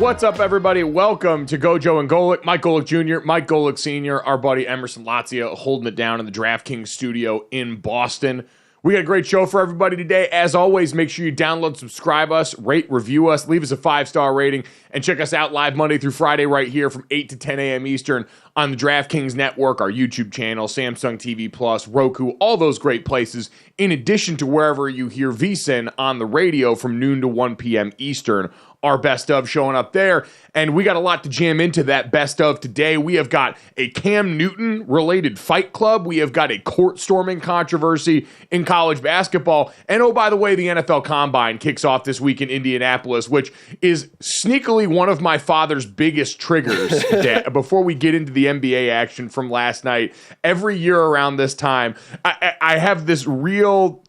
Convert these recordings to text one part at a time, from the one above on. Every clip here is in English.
What's up, everybody? Welcome to GoJo and Golic. Mike Golic Jr., Mike Golic Sr., our buddy Emerson Lazia holding it down in the DraftKings studio in Boston. We got a great show for everybody today. As always, make sure you download, subscribe us, rate, review us, leave us a 5-star rating, and check us out live Monday through Friday right here from 8 to 10 a.m. Eastern on the DraftKings Network, our YouTube channel, Samsung TV Plus, Roku, all those great places, in addition to wherever you hear VSiN on the radio from noon to 1 p.m. Eastern. Our best of showing up there, and we got a lot to jam into that best of today. We have got a Cam Newton related fight club. We have got a court storming controversy in college basketball. And oh, by the way, the NFL Combine kicks off this week in Indianapolis, which is sneakily one of my father's biggest triggers. Before we get into the NBA action from last night, every year around this time, I have this real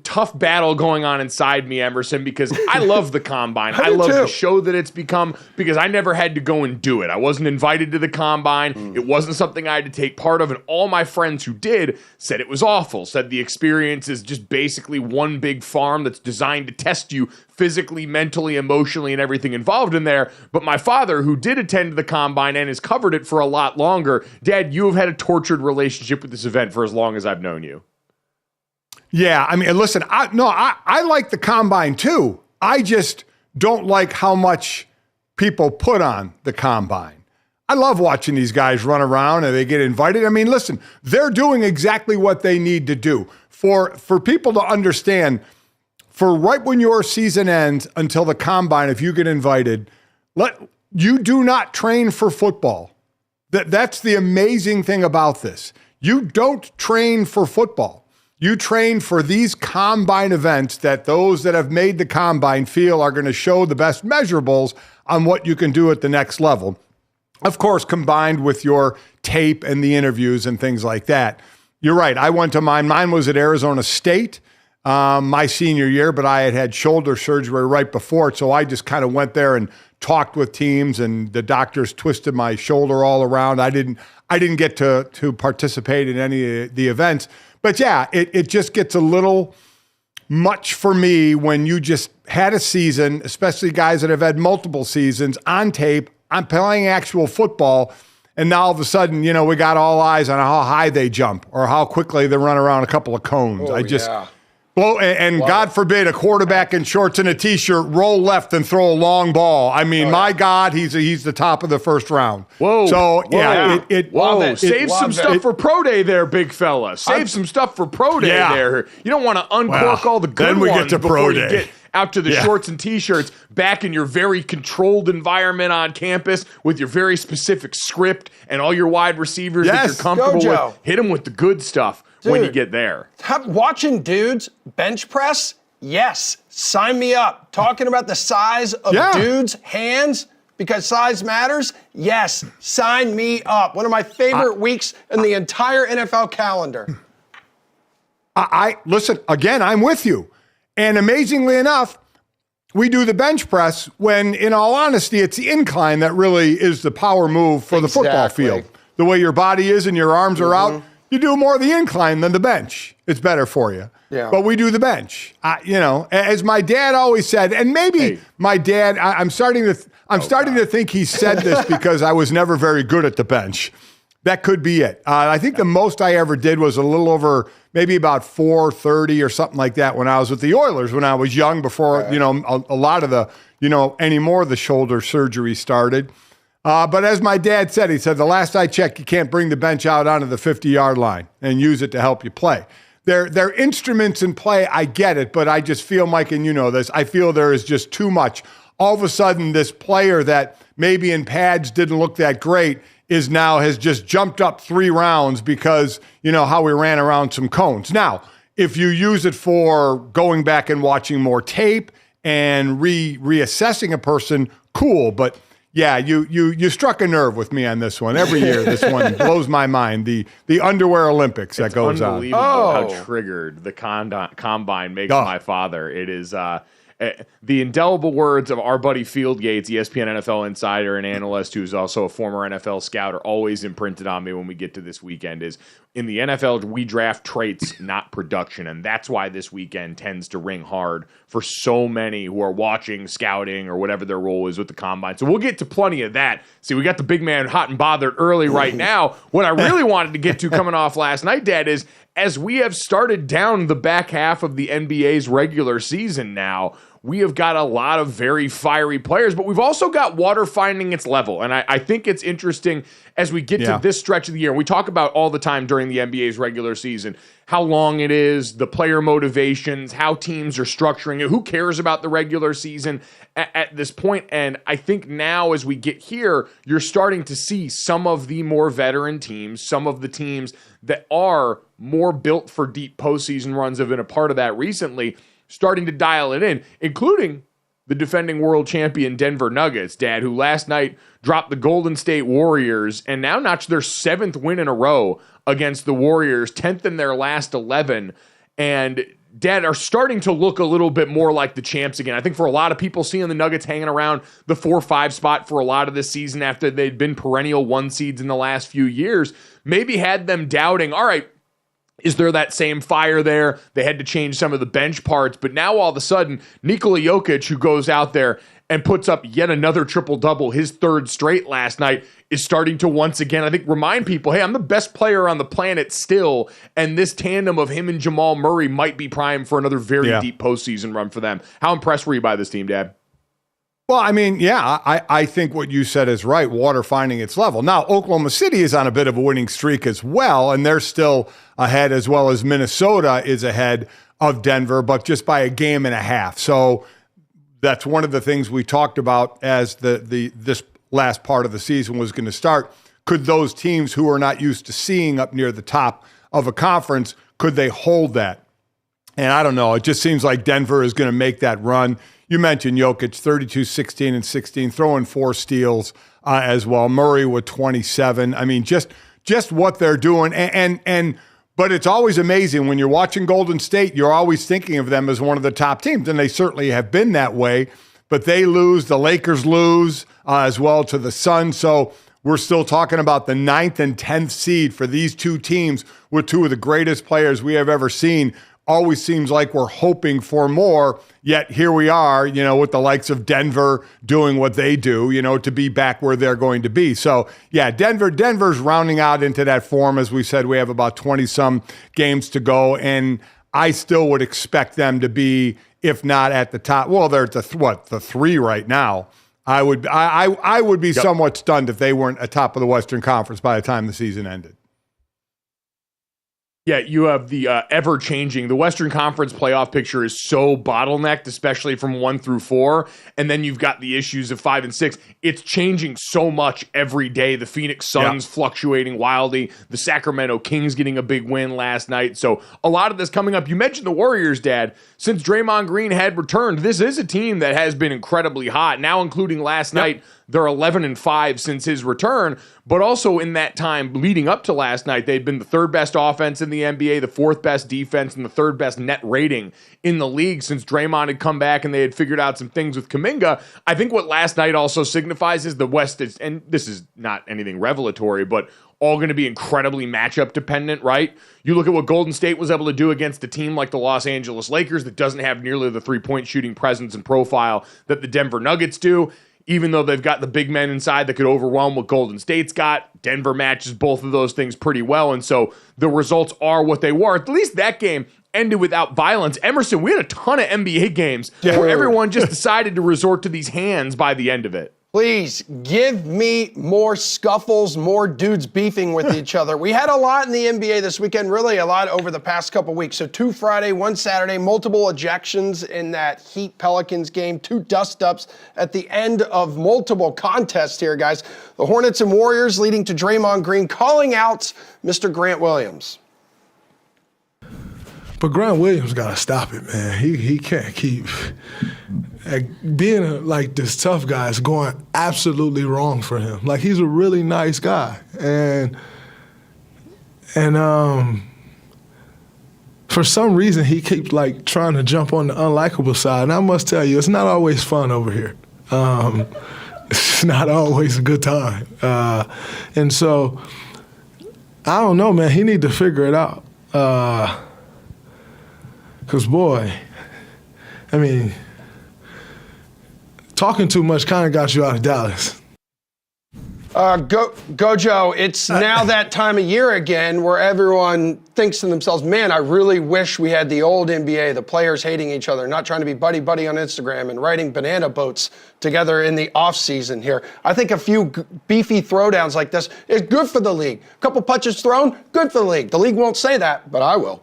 tough battle going on inside me, Emerson, because I love the Combine. I love the show that it's become because I never had to go and do it. I wasn't invited to the Combine. It wasn't something I had to take part of, and all my friends who did said it was awful, said the experience is just basically one big farm that's designed to test you physically, mentally, emotionally, and everything involved in there. But my father, who did attend the Combine and has covered it for a lot longer, Dad, you have had a tortured relationship with this event for as long as I've known you. Yeah, I mean, listen, I like the Combine too. I just don't like how much people put on the Combine. I love watching these guys run around and they get invited. I mean, listen, they're doing exactly what they need to do. For people to understand, for right when your season ends until the Combine, if you get invited, you do not train for football. That's the amazing thing about this. You don't train for football. You train for these Combine events that those that have made the Combine feel are going to show the best measurables on what you can do at the next level. Of course, combined with your tape and the interviews and things like that. You're right. I went to mine. Mine was at Arizona State my senior year, but I had shoulder surgery right before it. So I just kind of went there and talked with teams, and the doctors twisted my shoulder all around. I didn't get to participate in any of the events. But yeah, it just gets a little much for me when you just had a season, especially guys that have had multiple seasons on tape, on playing actual football, and now all of a sudden, we got all eyes on how high they jump or how quickly they run around a couple of cones. Well, and God forbid a quarterback in shorts and a T-shirt roll left and throw a long ball. I mean, my God, he's the top of the first round. Whoa. So, Save some stuff for pro day there, big fella. Save some stuff for pro day there. You don't want to uncork all the good ones get to pro day. You get out to the shorts and T-shirts back in your very controlled environment on campus with your very specific script and all your wide receivers that you're comfortable with. Hit them with the good stuff. Dude, when you get there. Watching dudes bench press, yes, sign me up. Talking about the size of dudes' hands because size matters, yes, sign me up. One of my favorite weeks in the entire NFL calendar. Listen, again, I'm with you. And amazingly enough, we do the bench press when, in all honesty, it's the incline that really is the power move for the football field. The way your body is and your arms are out. You do more of the incline than the bench. It's better for you. Yeah. But we do the bench. As my dad always said, and maybe my dad, I'm starting to think he said this because I was never very good at the bench. That could be it. I think the most I ever did was a little over, maybe about 430 or something like that when I was with the Oilers when I was young before, a lot of the, any more of the shoulder surgery started. But as my dad said, he said, the last I checked, you can't bring the bench out onto the 50-yard line and use it to help you play. They're instruments in play, I get it, but I just feel, Mike, and you know this, I feel there is just too much. All of a sudden, this player that maybe in pads didn't look that great has just jumped up 3 rounds because, how we ran around some cones. Now, if you use it for going back and watching more tape and reassessing a person, cool, but yeah, you struck a nerve with me on this one. Every year, this one blows my mind. The underwear Olympics that goes on. It's unbelievable how triggered the Combine makes my father. It is the indelible words of our buddy Field Yates, ESPN NFL insider and analyst, who's also a former NFL scout, are always imprinted on me when we get to this weekend. Is in the NFL, we draft traits, not production. And that's why this weekend tends to ring hard for so many who are watching, scouting, or whatever their role is with the combine. So we'll get to plenty of that. See, we got the big man hot and bothered early right now. What I really wanted to get to coming off last night, Dad, is as we have started down the back half of the NBA's regular season now, we have got a lot of very fiery players, but we've also got water finding its level. And I think it's interesting as we get to this stretch of the year. We talk about all the time during the NBA's regular season, how long it is, the player motivations, how teams are structuring it, who cares about the regular season at this point. And I think now as we get here, you're starting to see some of the more veteran teams, some of the teams that are more built for deep postseason runs have been a part of that recently, starting to dial it in, including the defending world champion Denver Nuggets, Dad, who last night dropped the Golden State Warriors and now notched their 7th win in a row against the Warriors, 10th in their last 11, and Dad, are starting to look a little bit more like the champs again. I think for a lot of people, seeing the Nuggets hanging around the 4-5 spot for a lot of this season after they'd been perennial 1 seeds in the last few years, maybe had them doubting, all right, is there that same fire there? They had to change some of the bench parts, but now all of a sudden, Nikola Jokic, who goes out there and puts up yet another triple-double, his 3rd straight last night, is starting to once again, I think, remind people, hey, I'm the best player on the planet still, and this tandem of him and Jamal Murray might be primed for another very deep postseason run for them. How impressed were you by this team, Dad? Well, I mean, I think what you said is right, water finding its level. Now, Oklahoma City is on a bit of a winning streak as well, and they're still ahead, as well as Minnesota is ahead of Denver, but just by a game and a half. So that's one of the things we talked about as this last part of the season was going to start. Could those teams who are not used to seeing up near the top of a conference, could they hold that? And I don't know. It just seems like Denver is going to make that run. You mentioned Jokic, 32, 16, and 16, throwing 4 steals as well. Murray with 27. I mean, just what they're doing. But it's always amazing when you're watching Golden State, you're always thinking of them as one of the top teams, and they certainly have been that way. But they lose, the Lakers lose as well to the Suns. So we're still talking about the 9th and 10th seed for these two teams with 2 of the greatest players we have ever seen. Always seems like we're hoping for more, yet here we are, with the likes of Denver doing what they do, to be back where they're going to be. So, yeah, Denver's rounding out into that form. As we said, we have about 20-some games to go, and I still would expect them to be, if not at the top, well, they're at the 3 right now. I would be somewhat stunned if they weren't atop of the Western Conference by the time the season ended. Yeah, you have the ever-changing. The Western Conference playoff picture is so bottlenecked, especially from 1 through 4. And then you've got the issues of 5 and 6. It's changing so much every day. The Phoenix Suns fluctuating wildly. The Sacramento Kings getting a big win last night. So a lot of this coming up. You mentioned the Warriors, Dad. Since Draymond Green had returned, this is a team that has been incredibly hot. Now including last night, they're 11-5 since his return, but also in that time leading up to last night, they'd been the 3rd best offense in the NBA, the 4th best defense, and the 3rd best net rating in the league since Draymond had come back and they had figured out some things with Kuminga. I think what last night also signifies is the West is, and this is not anything revelatory, but all going to be incredibly matchup dependent, right? You look at what Golden State was able to do against a team like the Los Angeles Lakers that doesn't have nearly the 3-point shooting presence and profile that the Denver Nuggets do. Even though they've got the big men inside that could overwhelm what Golden State's got, Denver matches both of those things pretty well. And so the results are what they were. At least that game ended without violence. Emerson, we had a ton of NBA games where everyone just decided to resort to these hands by the end of it. Please give me more scuffles, more dudes beefing with each other. We had a lot in the NBA this weekend, really a lot over the past couple weeks. So 2 Friday, 1 Saturday, multiple ejections in that Heat Pelicans game, 2 dust-ups at the end of multiple contests here, guys. The Hornets and Warriors leading to Draymond Green calling out Mr. Grant Williams. But Grant Williams got to stop it, man. He can't keep being like this tough guy is going absolutely wrong for him. Like, he's a really nice guy, and for some reason he keeps like trying to jump on the unlikable side. And I must tell you, it's not always fun over here. It's not always a good time, and so I don't know, man. He need to figure it out. Because, boy, I mean, talking too much kind of got you out of Dallas. Gojo, it's now that time of year again where everyone thinks to themselves, man, I really wish we had the old NBA, the players hating each other, not trying to be buddy-buddy on Instagram and riding banana boats together in the off-season here. I think a few beefy throwdowns like this is good for the league. A couple punches thrown, good for the league. The league won't say that, but I will.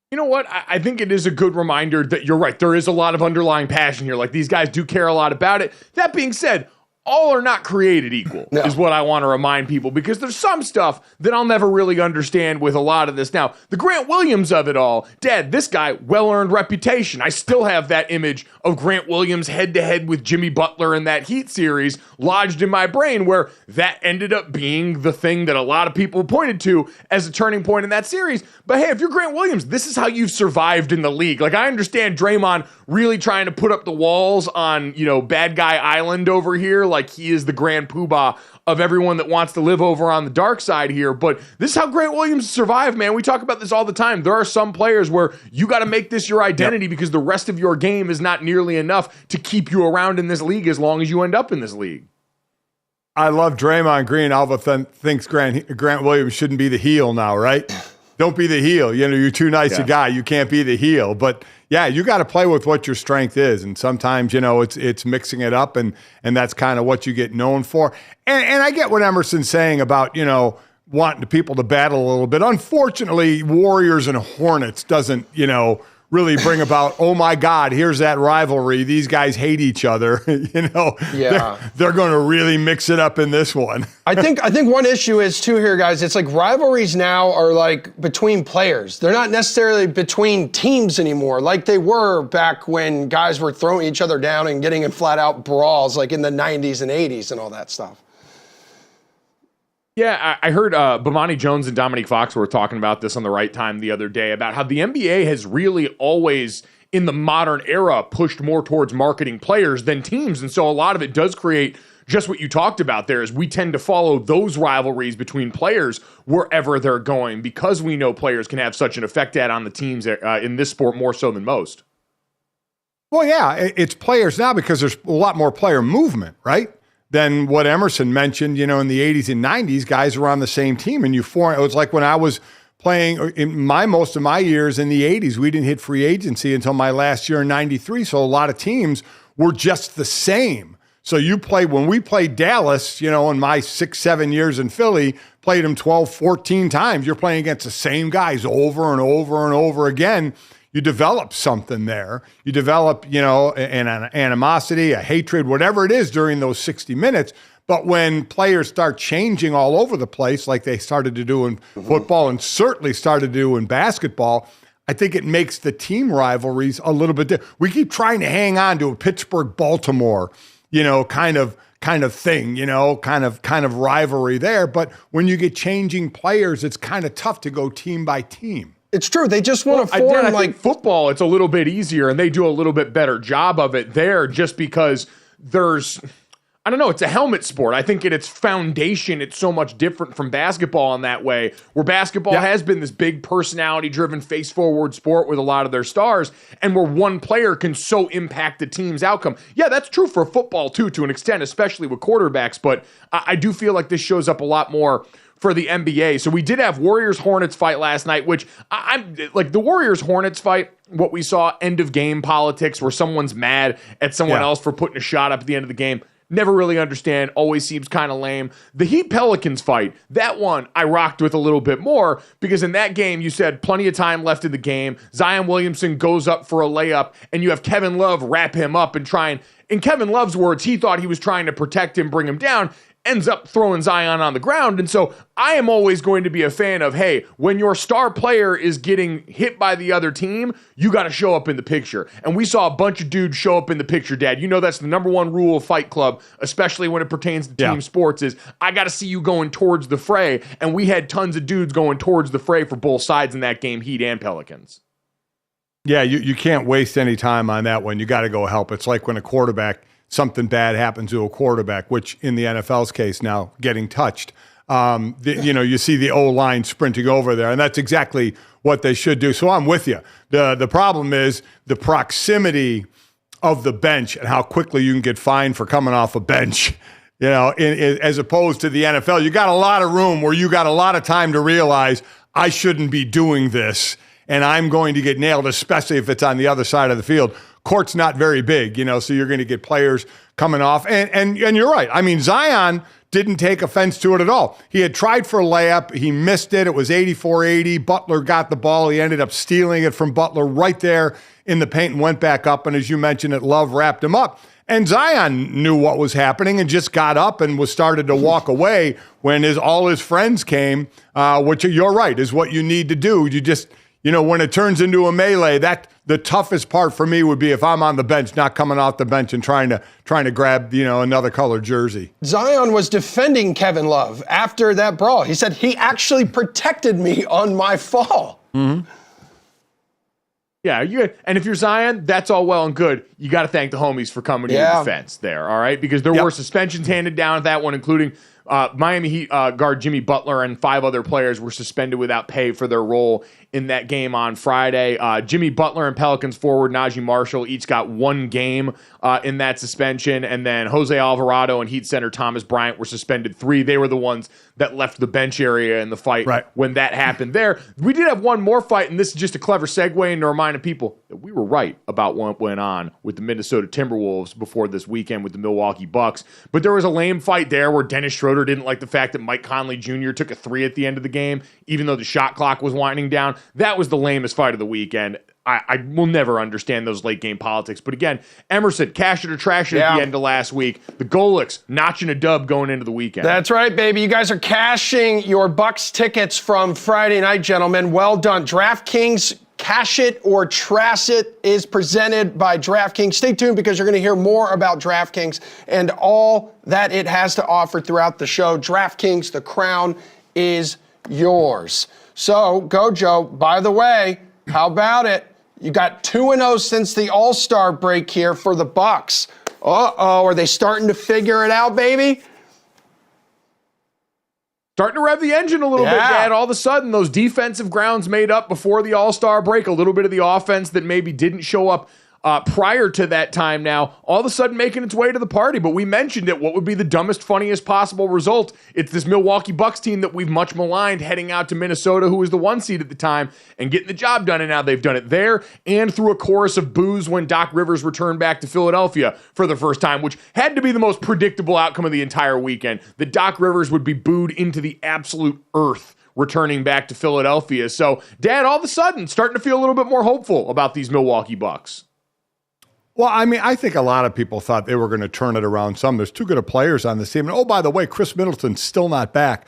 You know what? I think it is a good reminder that you're right. There is a lot of underlying passion here. Like, these guys do care a lot about it. That being said, all are not created equal is what I want to remind people, because there's some stuff that I'll never really understand with a lot of this. Now, the Grant Williams of it all, Dad, this guy, well-earned reputation. I still have that image of Grant Williams head-to-head with Jimmy Butler in that Heat series lodged in my brain, where that ended up being the thing that a lot of people pointed to as a turning point in that series. But hey, if you're Grant Williams, this is how you've survived in the league. Like, I understand Draymond really trying to put up the walls on, bad guy island over here, like he is the grand poobah of everyone that wants to live over on the dark side here. But this is how Grant Williams survived, man. We talk about this all the time. There are some players where you got to make this your identity because the rest of your game is not nearly enough to keep you around in this league as long as you end up in this league. I love Draymond Green. Alva thinks Grant Williams shouldn't be the heel now, right? Don't be the heel. You're too nice a guy. You can't be the heel. But yeah, you got to play with what your strength is. And sometimes, it's mixing it up, and that's kind of what you get known for. And I get what Emerson's saying about, wanting the people to battle a little bit. Unfortunately, Warriors and Hornets doesn't, really bring about, oh my God, here's that rivalry. These guys hate each other. They're going to really mix it up in this one. I think one issue is too here, guys. It's like rivalries now are like between players. They're not necessarily between teams anymore, like they were back when guys were throwing each other down and getting in flat out brawls, like in the 90s and 80s and all that stuff. Yeah, I heard Bomani Jones and Dominique Fox were talking about this on the right time the other day, about how the NBA has really always, in the modern era, pushed more towards marketing players than teams. And so a lot of it does create just what you talked about there, is we tend to follow those rivalries between players wherever they're going, because we know players can have such an effect on the teams in this sport more so than most. Well, yeah, it's players now because there's a lot more player movement, right? Than what Emerson mentioned, in the 80s and 90s, guys were on the same team. And it was like when I was playing in most of my years in the 80s, we didn't hit free agency until my last year in 93. So a lot of teams were just the same. So when we played Dallas, in my 6-7 years in Philly, played them 12, 14 times. You're playing against the same guys over and over and over again. You develop something there. You develop, an animosity, a hatred, whatever it is during those 60 minutes. But when players start changing all over the place, like they started to do in football and certainly started to do in basketball, I think it makes the team rivalries a little bit different. We keep trying to hang on to a Pittsburgh-Baltimore, kind of thing, kind of rivalry there. But when you get changing players, it's kind of tough to go team by team. It's true. They just want to form I think football, it's a little bit easier, and they do a little bit better job of it there, just because there's, I don't know, it's a helmet sport. I think in its foundation, it's so much different from basketball in that way, where basketball has been this big personality-driven, face-forward sport with a lot of their stars, and where one player can so impact the team's outcome. Yeah, that's true for football, too, to an extent, especially with quarterbacks, but I do feel like this shows up a lot more for the NBA. So we did have Warriors-Hornets fight last night, which I'm like, the Warriors-Hornets fight, what we saw, end of game politics where someone's mad at someone else for putting a shot up at the end of the game. Never really understand. Always seems kind of lame. The Heat-Pelicans fight, that one I rocked with a little bit more, because in that game you said plenty of time left in the game. Zion Williamson goes up for a layup, and you have Kevin Love wrap him up and try and, in Kevin Love's words, he thought he was trying to protect him, bring him down, ends up throwing Zion on the ground. And so I am always going to be a fan of, hey, when your star player is getting hit by the other team, you got to show up in the picture. And we saw a bunch of dudes show up in the picture, Dad. That's the number one rule of Fight Club, especially when it pertains to team sports, is I got to see you going towards the fray. And we had tons of dudes going towards the fray for both sides in that game, Heat and Pelicans. Yeah, you can't waste any time on that one. You got to go help. It's like when a quarterback, something bad happens to a quarterback, which in the NFL's case now, getting touched. You see the O-line sprinting over there, and that's exactly what they should do. So I'm with you. The problem is the proximity of the bench and how quickly you can get fined for coming off a bench. As opposed to the NFL, you got a lot of room where you got a lot of time to realize I shouldn't be doing this, and I'm going to get nailed, especially if it's on the other side of the field. Court's not very big, so you're going to get players coming off. And you're right. I mean, Zion didn't take offense to it at all. He had tried for a layup. He missed it. It was 84-80. Butler got the ball. He ended up stealing it from Butler right there in the paint and went back up. And as you mentioned it, Love wrapped him up. And Zion knew what was happening and just got up and was started to walk away when all his friends came, which you're right, is what you need to do. You just, when it turns into a melee, the toughest part for me would be if I'm on the bench, not coming off the bench and trying to grab, another colored jersey. Zion was defending Kevin Love after that brawl. He said he actually protected me on my fall. Mm-hmm. Yeah, and if you're Zion, that's all well and good. You got to thank the homies for coming to your defense there, all right? Because there were suspensions handed down at that one, including Miami Heat guard Jimmy Butler and 5 other players were suspended without pay for their role in that game on Friday. Jimmy Butler and Pelicans forward Najee Marshall each got 1 game in that suspension, and then Jose Alvarado and Heat center Thomas Bryant were suspended 3. They were the ones that left the bench area in the fight when that happened there. We did have one more fight, and this is just a clever segue into reminding people that we were right about what went on with the Minnesota Timberwolves before this weekend with the Milwaukee Bucks. But there was a lame fight there where Dennis Schroeder didn't like the fact that Mike Conley Jr. took a 3 at the end of the game, even though the shot clock was winding down. That was the lamest fight of the weekend. I will never understand those late game politics. But again, Emerson, cash it or trash it at the end of last week. The Golics notching a dub going into the weekend. That's right, baby. You guys are cashing your Bucks tickets from Friday night, gentlemen. Well done. DraftKings Cash It or Trash It is presented by DraftKings. Stay tuned because you're going to hear more about DraftKings and all that it has to offer throughout the show. DraftKings, the crown is yours. So, GoJo, by the way, how about it? You got 2-0 since the All-Star break here for the Bucks. Uh-oh, are they starting to figure it out, baby? Starting to rev the engine a little bit, Dad. All of a sudden, those defensive grounds made up before the All-Star break, a little bit of the offense that maybe didn't show up prior to that time now, all of a sudden making its way to the party. But we mentioned it. What would be the dumbest, funniest possible result? It's this Milwaukee Bucks team that we've much maligned heading out to Minnesota, who was the 1 seed at the time, and getting the job done. And now they've done it there and through a chorus of boos when Doc Rivers returned back to Philadelphia for the first time, which had to be the most predictable outcome of the entire weekend, that Doc Rivers would be booed into the absolute earth returning back to Philadelphia. So, Dad, all of a sudden, starting to feel a little bit more hopeful about these Milwaukee Bucks. Well, I mean, I think a lot of people thought they were going to turn it around some. There's too good of players on this team. And, oh, by the way, Chris Middleton's still not back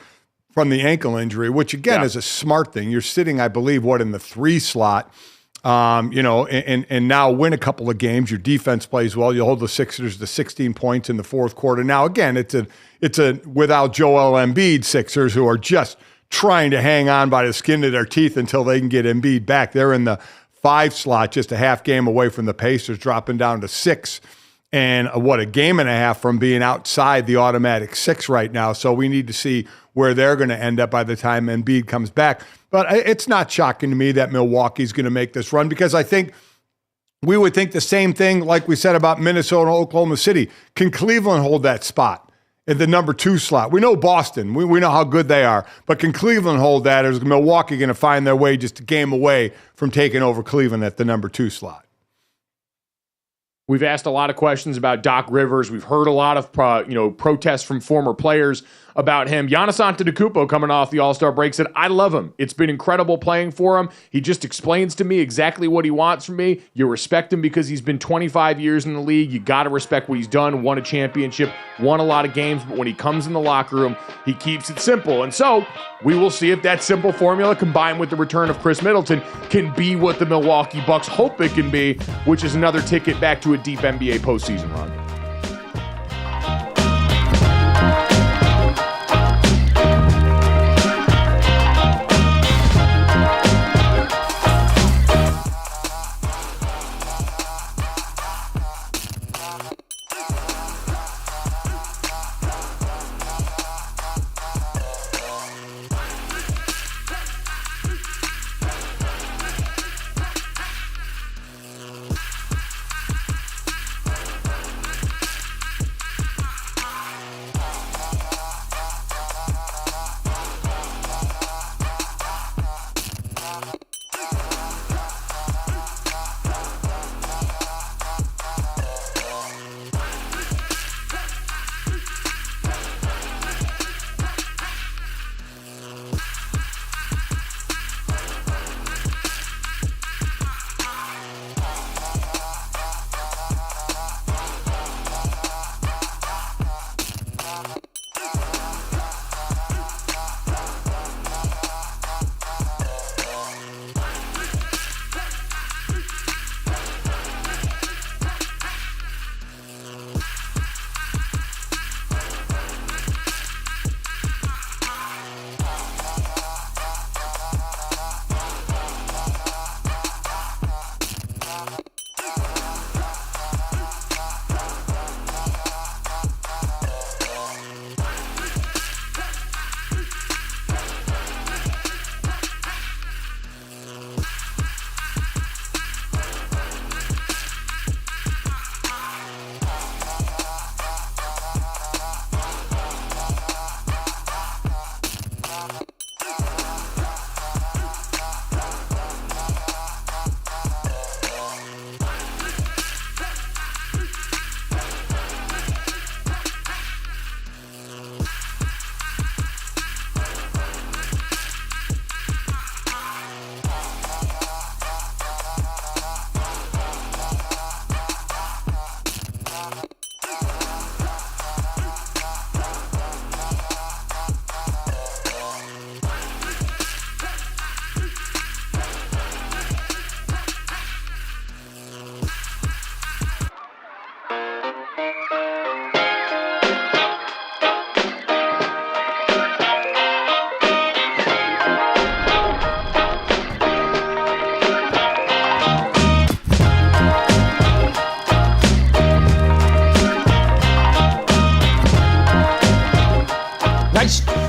from the ankle injury, which, again, is a smart thing. You're sitting, I believe, in the 3 slot, and now win a couple of games. Your defense plays well. You hold the Sixers to 16 points in the fourth quarter. Now, again, it's a without Joel Embiid Sixers who are just trying to hang on by the skin of their teeth until they can get Embiid back. They're in the 5 slot, just a half game away from the Pacers, dropping down to 6. And a game and a half from being outside the automatic 6 right now. So we need to see where they're going to end up by the time Embiid comes back. But it's not shocking to me that Milwaukee's going to make this run, because I think we would think the same thing like we said about Minnesota and Oklahoma City. Can Cleveland hold that spot in the number 2 slot? We know Boston. We know how good they are. But can Cleveland hold that, or is Milwaukee going to find their way just a game away from taking over Cleveland at the number 2 slot? We've asked a lot of questions about Doc Rivers. We've heard a lot of protests from former players about him. Giannis Antetokounmpo, coming off the All-Star break, said, I love him. It's been incredible playing for him. He just explains to me exactly what he wants from me. You respect him because he's been 25 years in the league. You got to respect what he's done, won a championship, won a lot of games. But when he comes in the locker room, he keeps it simple. And so we will see if that simple formula combined with the return of Chris Middleton can be what the Milwaukee Bucks hope it can be, which is another ticket back to a deep NBA postseason run.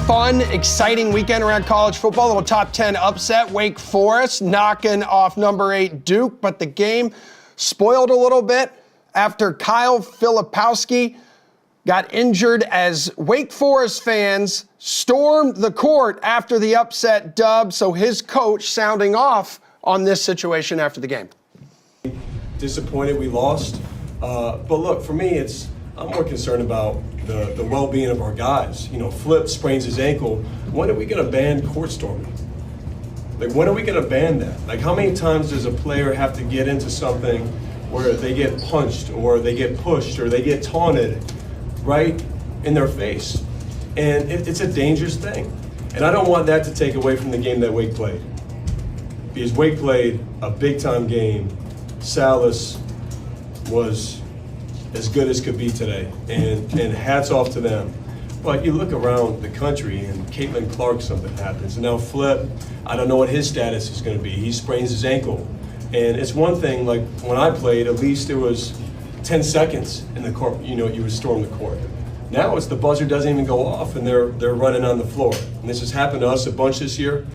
fun, exciting weekend around college football. A little top 10 upset. Wake Forest knocking off number 8 Duke, but the game spoiled a little bit after Kyle Filipowski got injured as Wake Forest fans stormed the court after the upset dub. So his coach sounding off on this situation after the game. Disappointed we lost. But look, for me, I'm more concerned about the well-being of our guys. You know, Flip sprains his ankle. When are we going to ban court storming? Like, when are we going to ban that? Like, how many times does a player have to get into something where they get punched or they get pushed or they get taunted right in their face? And it's a dangerous thing. And I don't want that to take away from the game that Wake played. Because Wake played a big-time game. Salas was as good as could be today, and hats off to them. But you look around the country, and Caitlin Clark, something happens. And now Flip, I don't know what his status is going to be. He sprains his ankle. And it's one thing, like when I played, at least it was 10 seconds in the court, you would storm the court. Now it's the buzzer doesn't even go off, and they're running on the floor. And this has happened to us a bunch this year.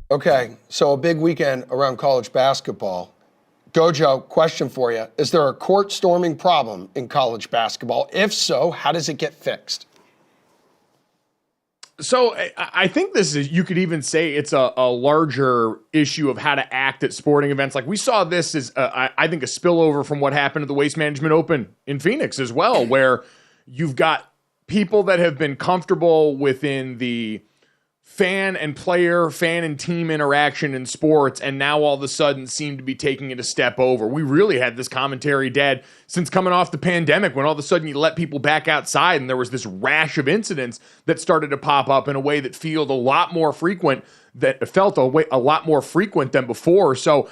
Okay, so a big weekend around college basketball. GoJo, question for you. Is there a court storming problem in college basketball? If so, how does it get fixed? So I think you could even say it's a larger issue of how to act at sporting events. Like we saw this as, I think, a spillover from what happened at the Waste Management Open in Phoenix as well, where you've got people that have been comfortable within the fan and team interaction in sports, and now all of a sudden seem to be taking it a step over. We really had this commentary, Dad, since coming off the pandemic, when all of a sudden you let people back outside and there was this rash of incidents that started to pop up in a way that felt a lot more frequent than before. So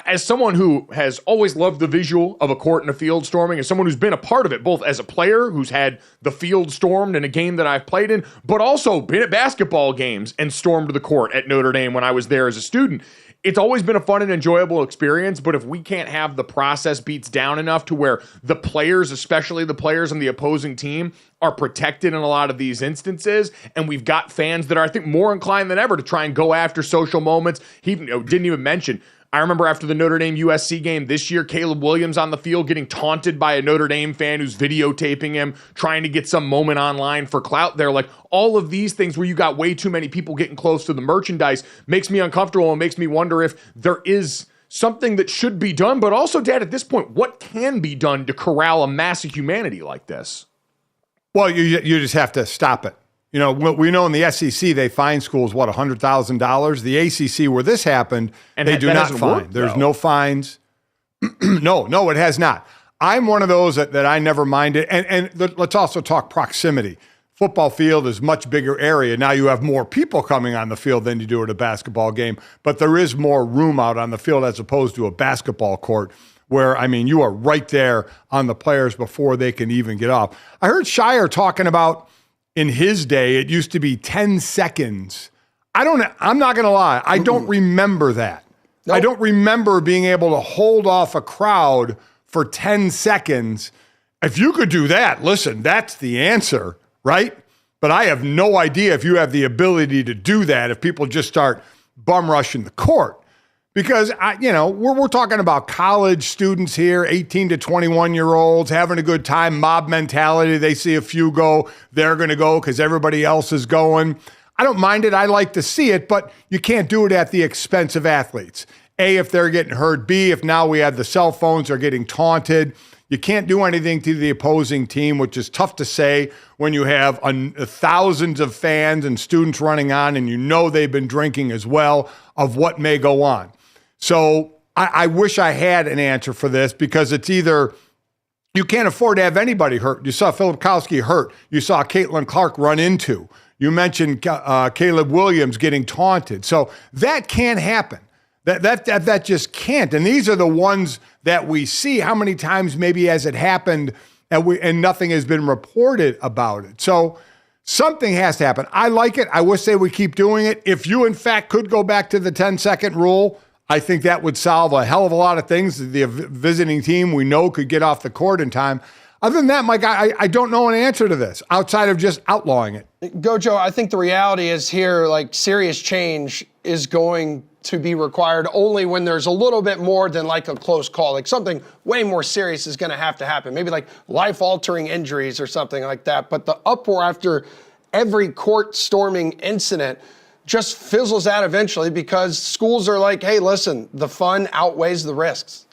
as someone who has always loved the visual of a court and a field storming, as someone who's been a part of it, both as a player who's had the field stormed in a game that I've played in, but also been at basketball games and stormed the court at Notre Dame when I was there as a student, it's always been a fun and enjoyable experience. But if we can't have the process beats down enough to where the players, especially the players on the opposing team, are protected in a lot of these instances, and we've got fans that are, I think, more inclined than ever to try and go after social moments. He didn't even mention, I remember after the Notre Dame USC game this year, Caleb Williams on the field getting taunted by a Notre Dame fan who's videotaping him, trying to get some moment online for clout there. Like, all of these things where you got way too many people getting close to the merchandise makes me uncomfortable and makes me wonder if there is something that should be done. But also, Dad, at this point, what can be done to corral a mass of humanity like this? Well, you just have to stop it. You know, we know in the SEC, they fine schools, $100,000. The ACC, where this happened, and they do not fine. There's no fines. No, it has not. I'm one of those that I never minded. And let's also talk proximity. Football field is much bigger area. Now you have more people coming on the field than you do at a basketball game, but there is more room out on the field as opposed to a basketball court where, I mean, you are right there on the players before they can even get off. I heard Shire talking about, in his day, it used to be 10 seconds. I'm not going to lie. I don't remember that. Nope. I don't remember being able to hold off a crowd for 10 seconds. If you could do that, listen, that's the answer, right? But I have no idea if you have the ability to do that if people just start bum rushing the court. Because, we're talking about college students here, 18 to 21-year-olds, having a good time, mob mentality. They see a few go, they're going to go because everybody else is going. I don't mind it. I like to see it, but you can't do it at the expense of athletes. A, if they're getting hurt. B, if now we have the cell phones, they're getting taunted. You can't do anything to the opposing team, which is tough to say when you have thousands of fans and students running on and you know they've been drinking as well, of what may go on. So I wish I had an answer for this, because it's either you can't afford to have anybody hurt. You saw Filipowski hurt. You saw Caitlin Clark run into. You mentioned Caleb Williams getting taunted. So that can't happen. That just can't. And these are the ones that we see. How many times maybe has it happened and nothing has been reported about it? So something has to happen. I like it. I wish they would keep doing it. If you, in fact, could go back to the 10-second rule, I think that would solve a hell of a lot of things. The visiting team we know could get off the court in time. Other than that, Mike, I don't know an answer to this outside of just outlawing it. GoJo, I think the reality is here, like, serious change is going to be required only when there's a little bit more than like a close call. Like something way more serious is going to have to happen. Maybe like life-altering injuries or something like that. But the uproar after every court storming incident just fizzles out eventually because schools are like, hey, listen, the fun outweighs the risks.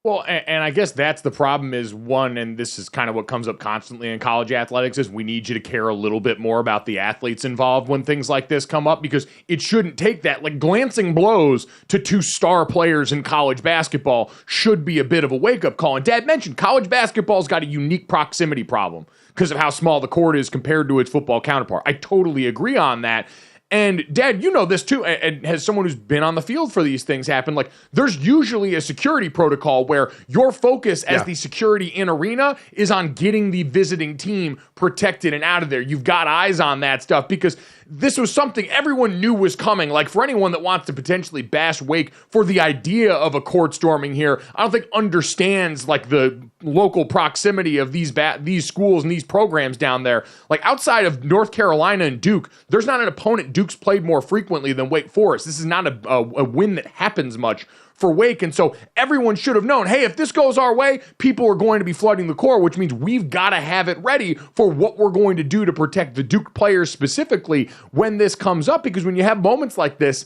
Well, and I guess that's the problem is one, and this is kind of what comes up constantly in college athletics, is we need you to care a little bit more about the athletes involved when things like this come up, because it shouldn't take that. Like glancing blows to 2 star players in college basketball should be a bit of a wake-up call. And Dad mentioned college basketball's got a unique proximity problem because of how small the court is compared to its football counterpart. I totally agree on that. And Dad, you know this too, and as someone who's been on the field for these things happen, like there's usually a security protocol where your focus as the security in arena is on getting the visiting team protected and out of there. You've got eyes on that stuff because this was something everyone knew was coming. Like for anyone that wants to potentially bash Wake for the idea of a court storming here, I don't think understands like the local proximity of these schools and these programs down there. Like outside of North Carolina and Duke, there's not an opponent Duke's played more frequently than Wake Forest. This is not a win that happens much for Wake. And so everyone should have known, hey, if this goes our way, people are going to be flooding the court, which means we've got to have it ready for what we're going to do to protect the Duke players specifically when this comes up. Because when you have moments like this,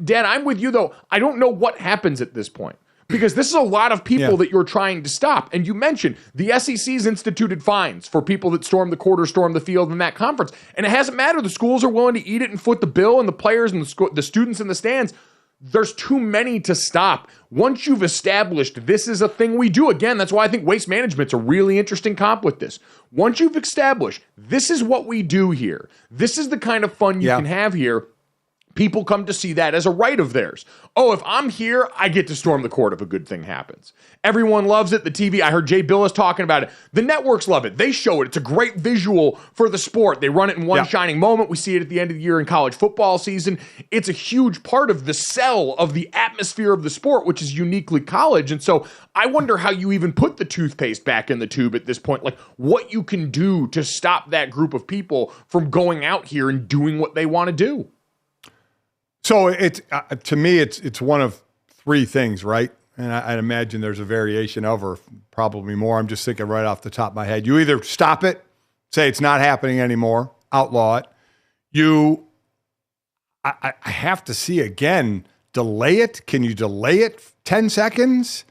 Dan, I'm with you though. I don't know what happens at this point. Because this is a lot of people that you're trying to stop. And you mentioned the SEC's instituted fines for people that storm the court or storm the field in that conference. And it hasn't mattered. The schools are willing to eat it and foot the bill, and the players and the students in the stands. There's too many to stop. Once you've established this is a thing we do, again, that's why I think waste management's a really interesting comp with this. Once you've established this is what we do here, this is the kind of fun you can have here, people come to see that as a right of theirs. Oh, if I'm here, I get to storm the court if a good thing happens. Everyone loves it. The TV, I heard Jay Billis talking about it. The networks love it. They show it. It's a great visual for the sport. They run it in one shining moment. We see it at the end of the year in college football season. It's a huge part of the sell of the atmosphere of the sport, which is uniquely college. And so I wonder how you even put the toothpaste back in the tube at this point, like what you can do to stop that group of people from going out here and doing what they want to do. So it's to me, it's one of 3 things, right? And I'd imagine there's a variation of, or probably more. I'm just thinking right off the top of my head. You either stop it, say it's not happening anymore, outlaw it. I have to see again, delay it. Can you delay it 10 seconds?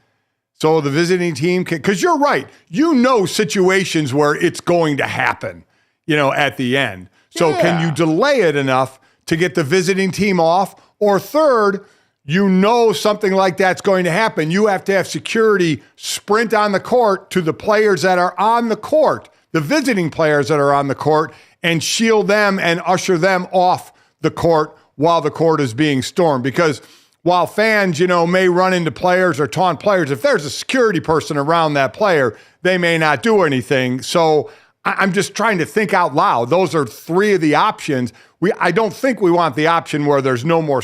So the visiting team can, because you're right. You know situations where it's going to happen, at the end. So can you delay it enough to get the visiting team off? Or third, something like that's going to happen. You have to have security sprint on the court to the players that are on the court, the visiting players that are on the court, and shield them and usher them off the court while the court is being stormed. Because while fans, may run into players or taunt players, if there's a security person around that player, they may not do anything. So I'm just trying to think out loud. Those are 3 of the options. I don't think we want the option where there's no more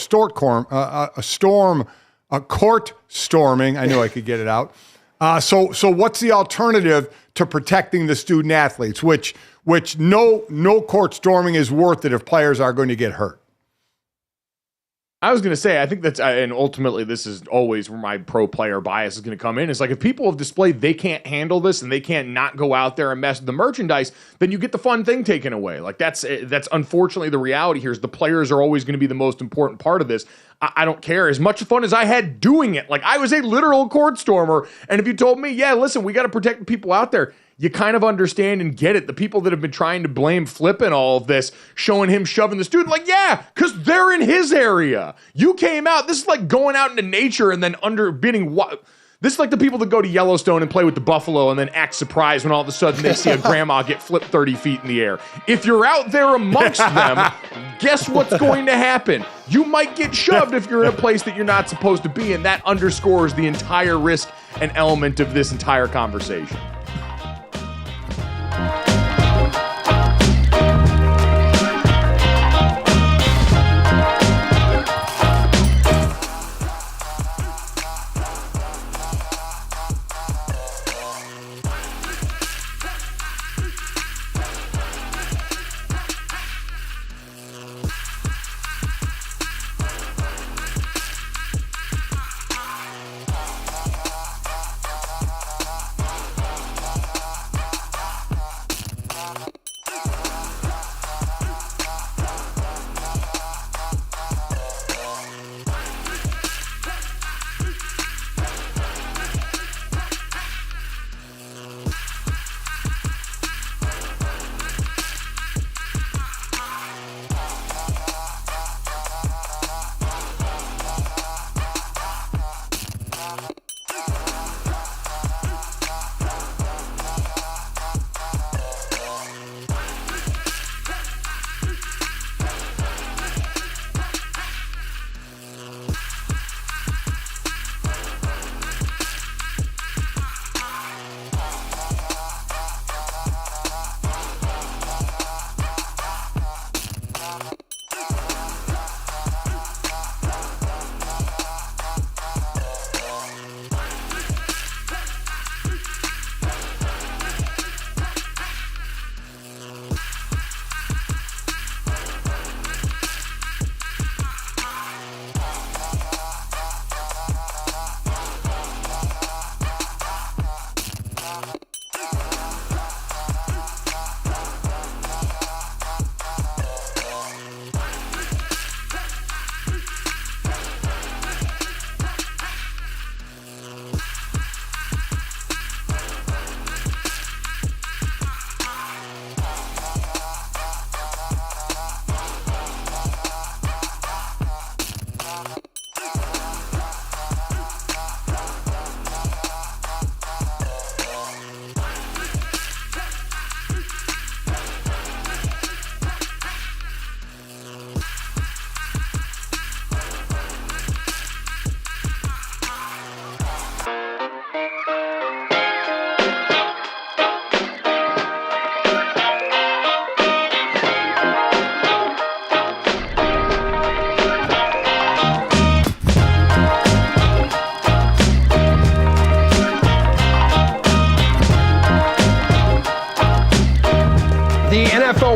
court storming. I knew I could get it out. So what's the alternative to protecting the student athletes? Which no court storming is worth it if players are going to get hurt. I was going to say, I think that's, and ultimately this is always where my pro player bias is going to come in. It's like if people have displayed they can't handle this and they can't not go out there and mess with the merchandise, then you get the fun thing taken away. Like that's unfortunately the reality here is the players are always going to be the most important part of this. I don't care. As much fun as I had doing it, like I was a literal court stormer. And if you told me, yeah, listen, we got to protect the people out there, you kind of understand and get it. The people that have been trying to blame Flip and all of this, showing him shoving the student, like, yeah, because they're in his area. You came out. This is like going out into nature and then underbidding what. This is like the people that go to Yellowstone and play with the buffalo and then act surprised when all of a sudden they see a grandma get flipped 30 feet in the air. If you're out there amongst them, guess what's going to happen? You might get shoved if you're in a place that you're not supposed to be, and that underscores the entire risk and element of this entire conversation.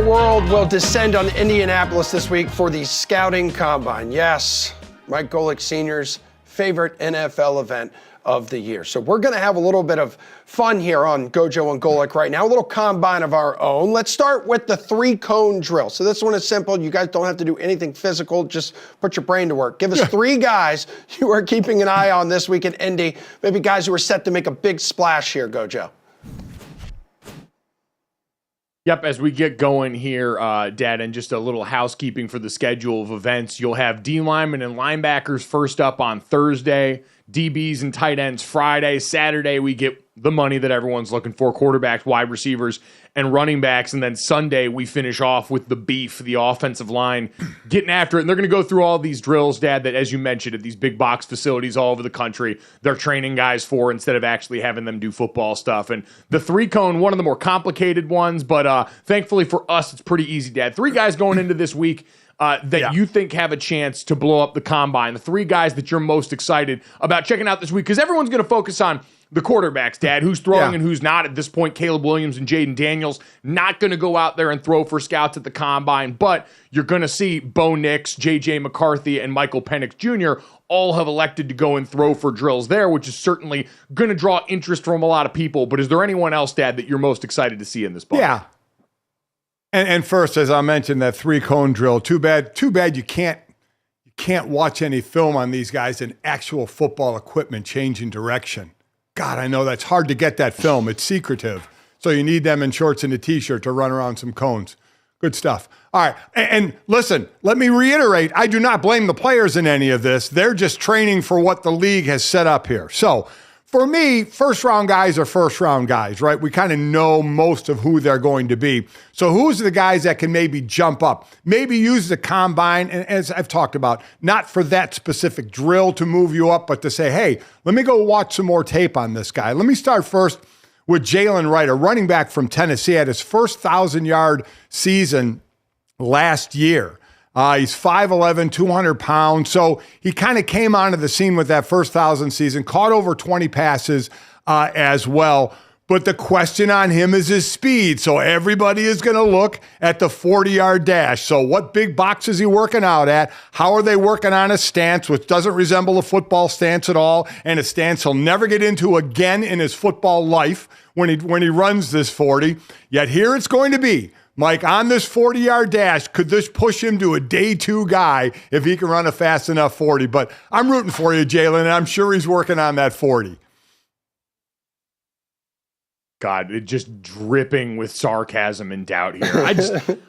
world will descend on Indianapolis this week for the Scouting Combine. Yes, Mike Golic Sr.'s favorite NFL event of the year. So we're going to have a little bit of fun here on GoJo and Golic right now, a little combine of our own. Let's start with the 3-cone drill. So this one is simple. You guys don't have to do anything physical. Just put your brain to work. Give us 3 guys you are keeping an eye on this week in Indy. Maybe guys who are set to make a big splash here, GoJo. Yep, as we get going here, Dad, and just a little housekeeping for the schedule of events, you'll have D linemen and linebackers first up on Thursday, DBs and tight ends Friday. Saturday, we get the money that everyone's looking for, quarterbacks, wide receivers, and running backs. And then Sunday, we finish off with the beef, the offensive line, getting after it. And they're going to go through all these drills, Dad, that, as you mentioned, at these big box facilities all over the country, they're training guys for instead of actually having them do football stuff. And the 3-cone, one of the more complicated ones, but thankfully for us, it's pretty easy, Dad. 3 guys going into this week that you think have a chance to blow up the combine, the 3 guys that you're most excited about checking out this week, because everyone's going to focus on the quarterbacks, Dad, who's throwing and who's not. At this point, Caleb Williams and Jaden Daniels not going to go out there and throw for scouts at the combine, but you're going to see Bo Nix, J.J. McCarthy, and Michael Penix Jr. all have elected to go and throw for drills there, which is certainly going to draw interest from a lot of people. But is there anyone else, Dad, that you're most excited to see in this bunch? Yeah. And first, as I mentioned, that 3-cone drill, too bad you can't watch any film on these guys in actual football equipment changing direction. God, I know that's hard to get that film. It's secretive. So you need them in shorts and a T-shirt to run around some cones. Good stuff. All right. And listen, let me reiterate, I do not blame the players in any of this. They're just training for what the league has set up here. So for me, first-round guys are first-round guys, right? We kind of know most of who they're going to be. So who's the guys that can maybe jump up, maybe use the combine, and as I've talked about, not for that specific drill to move you up, but to say, hey, let me go watch some more tape on this guy. Let me start first with Jalen Wright, a running back from Tennessee, had his first 1,000-yard season last year. He's 5'11", 200 pounds. So he kind of came onto the scene with that first 1,000 season, caught over 20 passes as well. But the question on him is his speed. So everybody is going to look at the 40-yard dash. So what big box is he working out at? How are they working on a stance, which doesn't resemble a football stance at all, and a stance he'll never get into again in his football life when he runs this 40. Yet here it's going to be. Mike, on this 40-yard dash, could this push him to a day 2 guy if he can run a fast enough 40? But I'm rooting for you, Jalen, and I'm sure he's working on that 40. God, it just dripping with sarcasm and doubt here.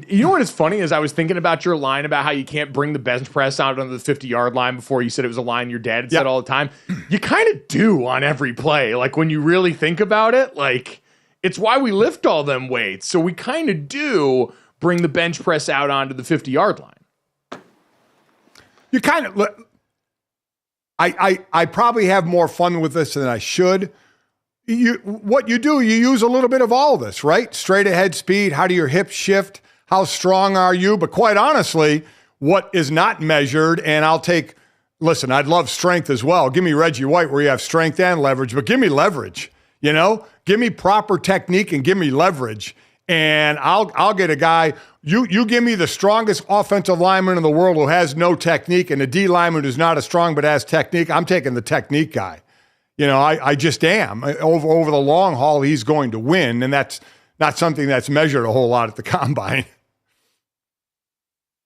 You know what is funny is I was thinking about your line about how you can't bring the bench press out on the 50-yard line before you said it was a line your dad had said all the time. You kind of do on every play. Like when you really think about it, like it's why we lift all them weights. So we kind of do bring the bench press out onto the 50-yard line. You kind of, I probably have more fun with this than I should. What you do, you use a little bit of all this, right? Straight ahead speed. How do your hips shift? How strong are you? But quite honestly, what is not measured, and listen, I'd love strength as well. Give me Reggie White where you have strength and leverage, but give me leverage, Give me proper technique and give me leverage. And I'll get a guy, you give me the strongest offensive lineman in the world who has no technique and a D lineman who's not as strong but has technique. I'm taking the technique guy. I just am. Over the long haul, he's going to win, and that's not something that's measured a whole lot at the combine.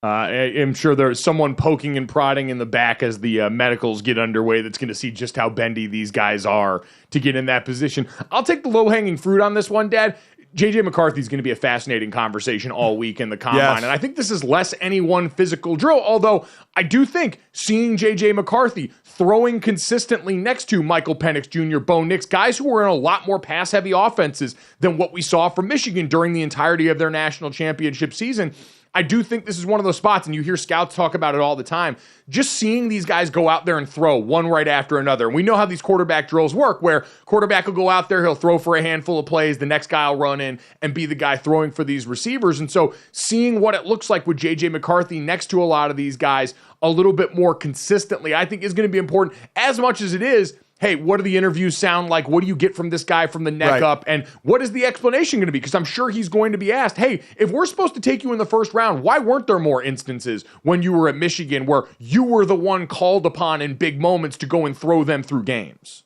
I'm sure there's someone poking and prodding in the back as the medicals get underway that's going to see just how bendy these guys are to get in that position. I'll take the low-hanging fruit on this one, Dad. J.J. McCarthy is going to be a fascinating conversation all week in the combine. Yes. And I think this is less any one physical drill, although I do think seeing J.J. McCarthy throwing consistently next to Michael Penix Jr., Bo Nix, guys who were in a lot more pass-heavy offenses than what we saw from Michigan during the entirety of their national championship season, I do think this is one of those spots, and you hear scouts talk about it all the time, just seeing these guys go out there and throw one right after another. And we know how these quarterback drills work, where quarterback will go out there, he'll throw for a handful of plays, the next guy will run in and be the guy throwing for these receivers. And so seeing what it looks like with J.J. McCarthy next to a lot of these guys a little bit more consistently, I think is going to be important, as much as it is hey, what do the interviews sound like? What do you get from this guy from the neck up? And what is the explanation going to be? Because I'm sure he's going to be asked, hey, if we're supposed to take you in the first round, why weren't there more instances when you were at Michigan where you were the one called upon in big moments to go and throw them through games?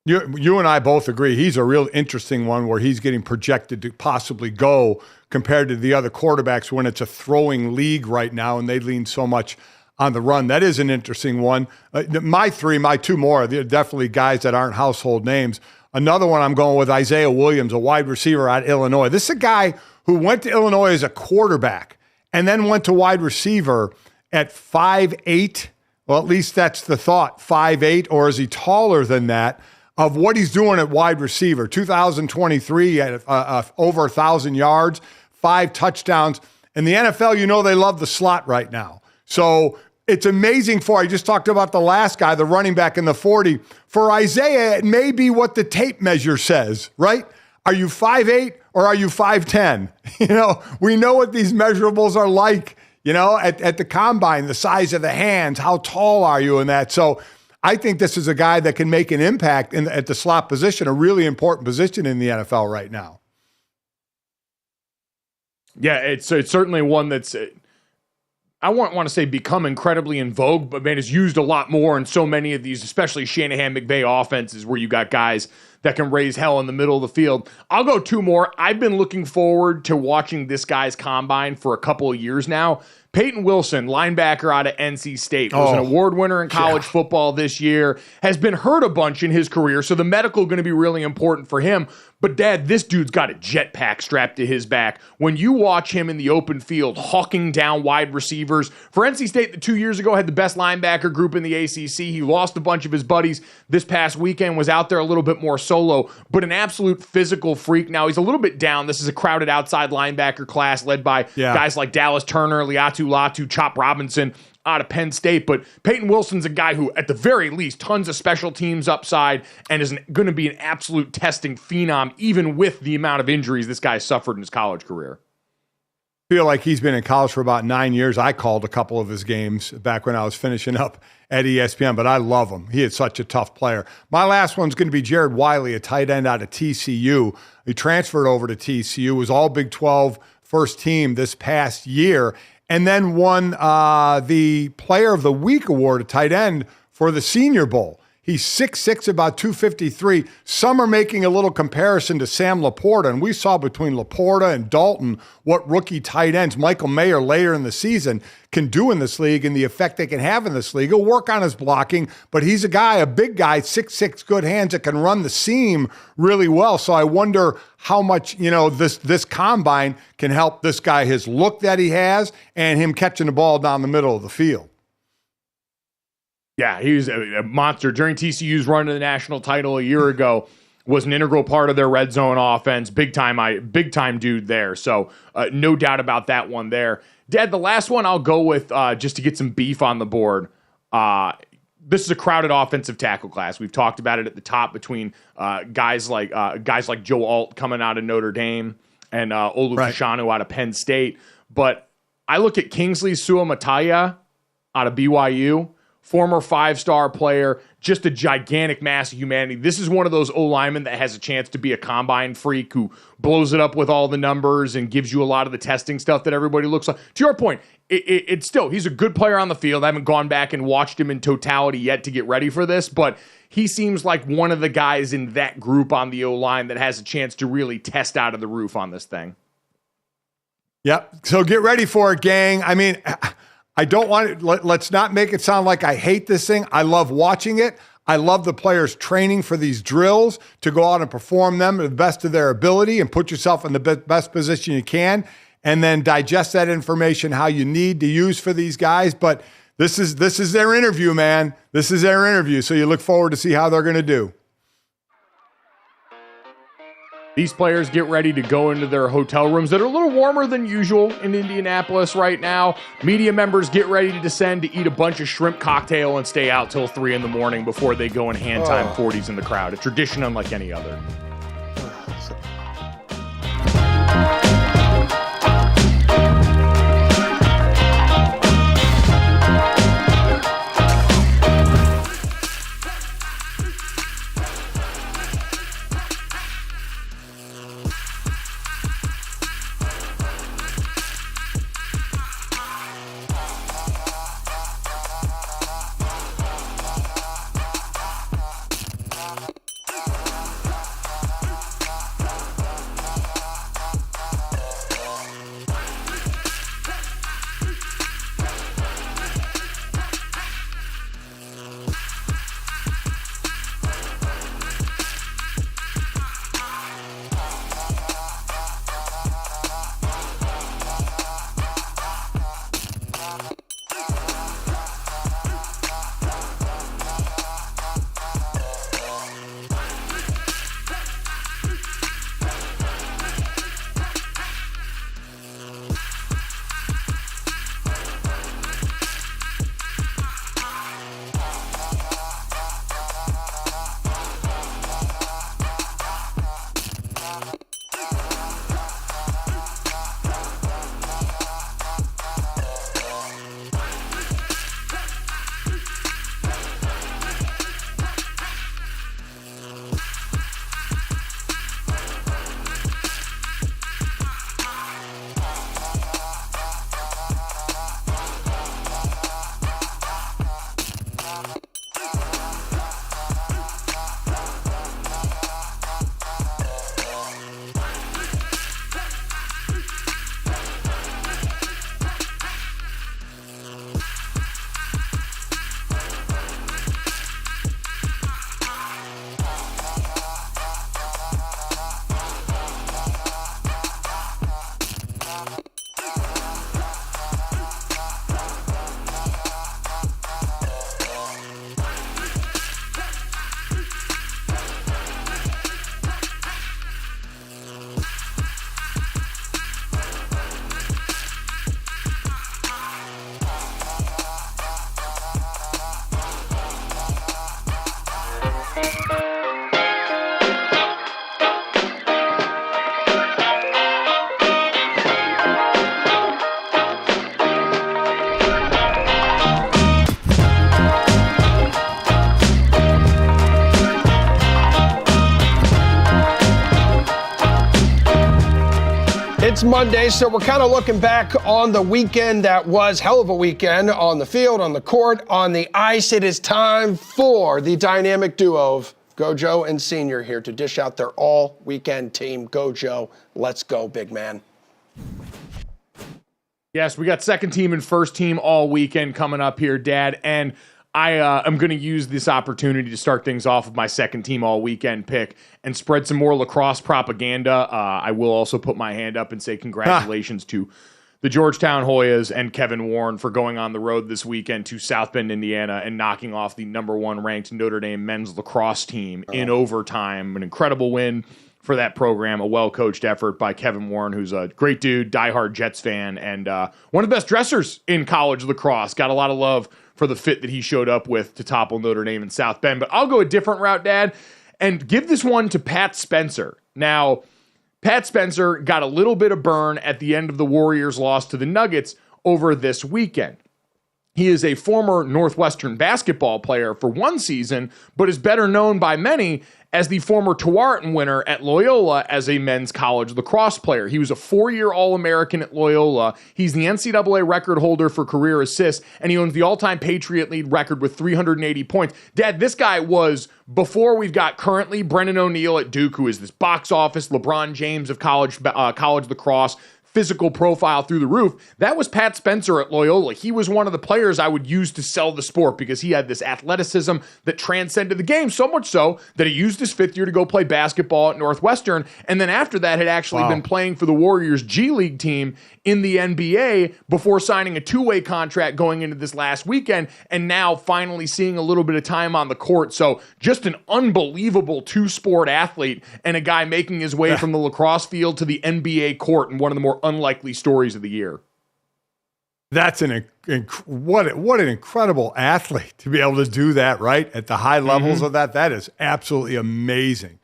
You and I both agree he's a real interesting one where he's getting projected to possibly go compared to the other quarterbacks when it's a throwing league right now and they lean so much on the run. That is an interesting one. My two more, they're definitely guys that aren't household names. Another one I'm going with Isaiah Williams, a wide receiver out of Illinois. This is a guy who went to Illinois as a quarterback and then went to wide receiver at 5'8". Well, at least that's the thought, 5'8", or is he taller than that? Of what he's doing at wide receiver. 2023 at over 1,000 yards, 5 touchdowns. In the NFL, you know they love the slot right now. So it's amazing I just talked about the last guy, the running back in the 40. For Isaiah, it may be what the tape measure says, right? Are you 5'8" or are you 5'10"? We know what these measurables are like, at the combine, the size of the hands, how tall are you in that. So I think this is a guy that can make an impact at the slot position, a really important position in the NFL right now. Yeah, it's certainly one that's, I won't want to say become incredibly in vogue, but man, it's used a lot more in so many of these, especially Shanahan-McVay offenses where you got guys that can raise hell in the middle of the field. I'll go 2 more. I've been looking forward to watching this guy's combine for a couple of years now. Peyton Wilson, linebacker out of NC State, was an award winner in college football this year, has been hurt a bunch in his career, so the medical going to be really important for him. But, Dad, this dude's got a jetpack strapped to his back. When you watch him in the open field hawking down wide receivers, for NC State that 2 years ago had the best linebacker group in the ACC, he lost a bunch of his buddies this past weekend, was out there a little bit more solo, but an absolute physical freak. Now, he's a little bit down. This is a crowded outside linebacker class led by guys like Dallas Turner, Liatu Latu, Chop Robinson out of Penn State. But Peyton Wilson's a guy who, at the very least, tons of special teams upside and is going to be an absolute testing phenom, even with the amount of injuries this guy suffered in his college career. I feel like he's been in college for about 9 years. I called a couple of his games back when I was finishing up at ESPN, but I love him. He is such a tough player. My last one's going to be Jared Wiley, a tight end out of TCU. He transferred over to TCU, was all Big 12 first team this past year, and then won the Player of the Week award, a tight end, for the Senior Bowl. He's 6'6", about 253. Some are making a little comparison to Sam Laporta, and we saw between Laporta and Dalton what rookie tight ends, Michael Mayer later in the season, can do in this league and the effect they can have in this league. He'll work on his blocking, but he's a big guy, 6'6", good hands that can run the seam really well. So I wonder how much, this combine can help this guy, his look that he has, and him catching the ball down the middle of the field. Yeah, he was a monster. During TCU's run to the national title a year ago, was an integral part of their red zone offense. Big time dude there. So no doubt about that one there. Dad, the last one I'll go with just to get some beef on the board. This is a crowded offensive tackle class. We've talked about it at the top between guys like Joe Alt coming out of Notre Dame and Olu Fashanu out of Penn State. But I look at Kingsley Suamataia out of BYU. Former 5-star player, just a gigantic mass of humanity. This is one of those O-linemen that has a chance to be a combine freak who blows it up with all the numbers and gives you a lot of the testing stuff that everybody looks like. To your point, it's still, he's a good player on the field. I haven't gone back and watched him in totality yet to get ready for this, but he seems like one of the guys in that group on the O-line that has a chance to really test out of the roof on this thing. Yep. So get ready for it, gang. I mean, I don't want it, let's not make it sound like I hate this thing. I love watching it. I love the players training for these drills to go out and perform them to the best of their ability and put yourself in the best position you can, and then digest that information how you need to use for these guys. But this is their interview, man. This is their interview. So you look forward to see how they're going to do. These players get ready to go into their hotel rooms that are a little warmer than usual in Indianapolis right now. Media members get ready to descend to eat a bunch of shrimp cocktail and stay out till 3 a.m. before they go and hand time 40s in the crowd. A tradition unlike any other. It's Monday, so we're kind of looking back on the weekend that was. Hell of a weekend on the field, on the court, on the ice. It is time for the dynamic duo of GoJo and Senior here to dish out their all-weekend team. GoJo, let's go, big man. Yes, we got second team and first team all weekend coming up here, Dad, and I am going to use this opportunity to start things off with my second team all weekend pick and spread some more lacrosse propaganda. I will also put my hand up and say congratulations to the Georgetown Hoyas and Kevin Warren for going on the road this weekend to South Bend, Indiana, and knocking off the number one ranked Notre Dame men's lacrosse team in overtime. An incredible win for that program, a well-coached effort by Kevin Warren, who's a great dude, diehard Jets fan, and one of the best dressers in college lacrosse. Got a lot of love for the fit that he showed up with to topple Notre Dame and South Bend. But I'll go a different route, Dad, and give this one to Pat Spencer. Now, Pat Spencer got a little bit of burn at the end of the Warriors' loss to the Nuggets over this weekend. He is a former Northwestern basketball player for one season, but is better known by many as the former Tewaaraton winner at Loyola as a men's college lacrosse player. He was a 4-year All-American at Loyola. He's the NCAA record holder for career assists, and he owns the all-time Patriot lead record with 380 points. Dad, this guy was, before we've got currently Brennan O'Neill at Duke, who is this box office LeBron James of college lacrosse, physical profile through the roof. That was Pat Spencer at Loyola. He was one of the players I would use to sell the sport because he had this athleticism that transcended the game, so much so that he used his fifth year to go play basketball at Northwestern, and then after that had actually been playing for the Warriors G League team in the NBA before signing a two-way contract going into this last weekend, and now finally seeing a little bit of time on the court. So just an unbelievable two-sport athlete and a guy making his way from the lacrosse field to the NBA court, and one of the more unlikely stories of the year. That's what an incredible athlete to be able to do that, right? At the high levels of that. That is absolutely amazing.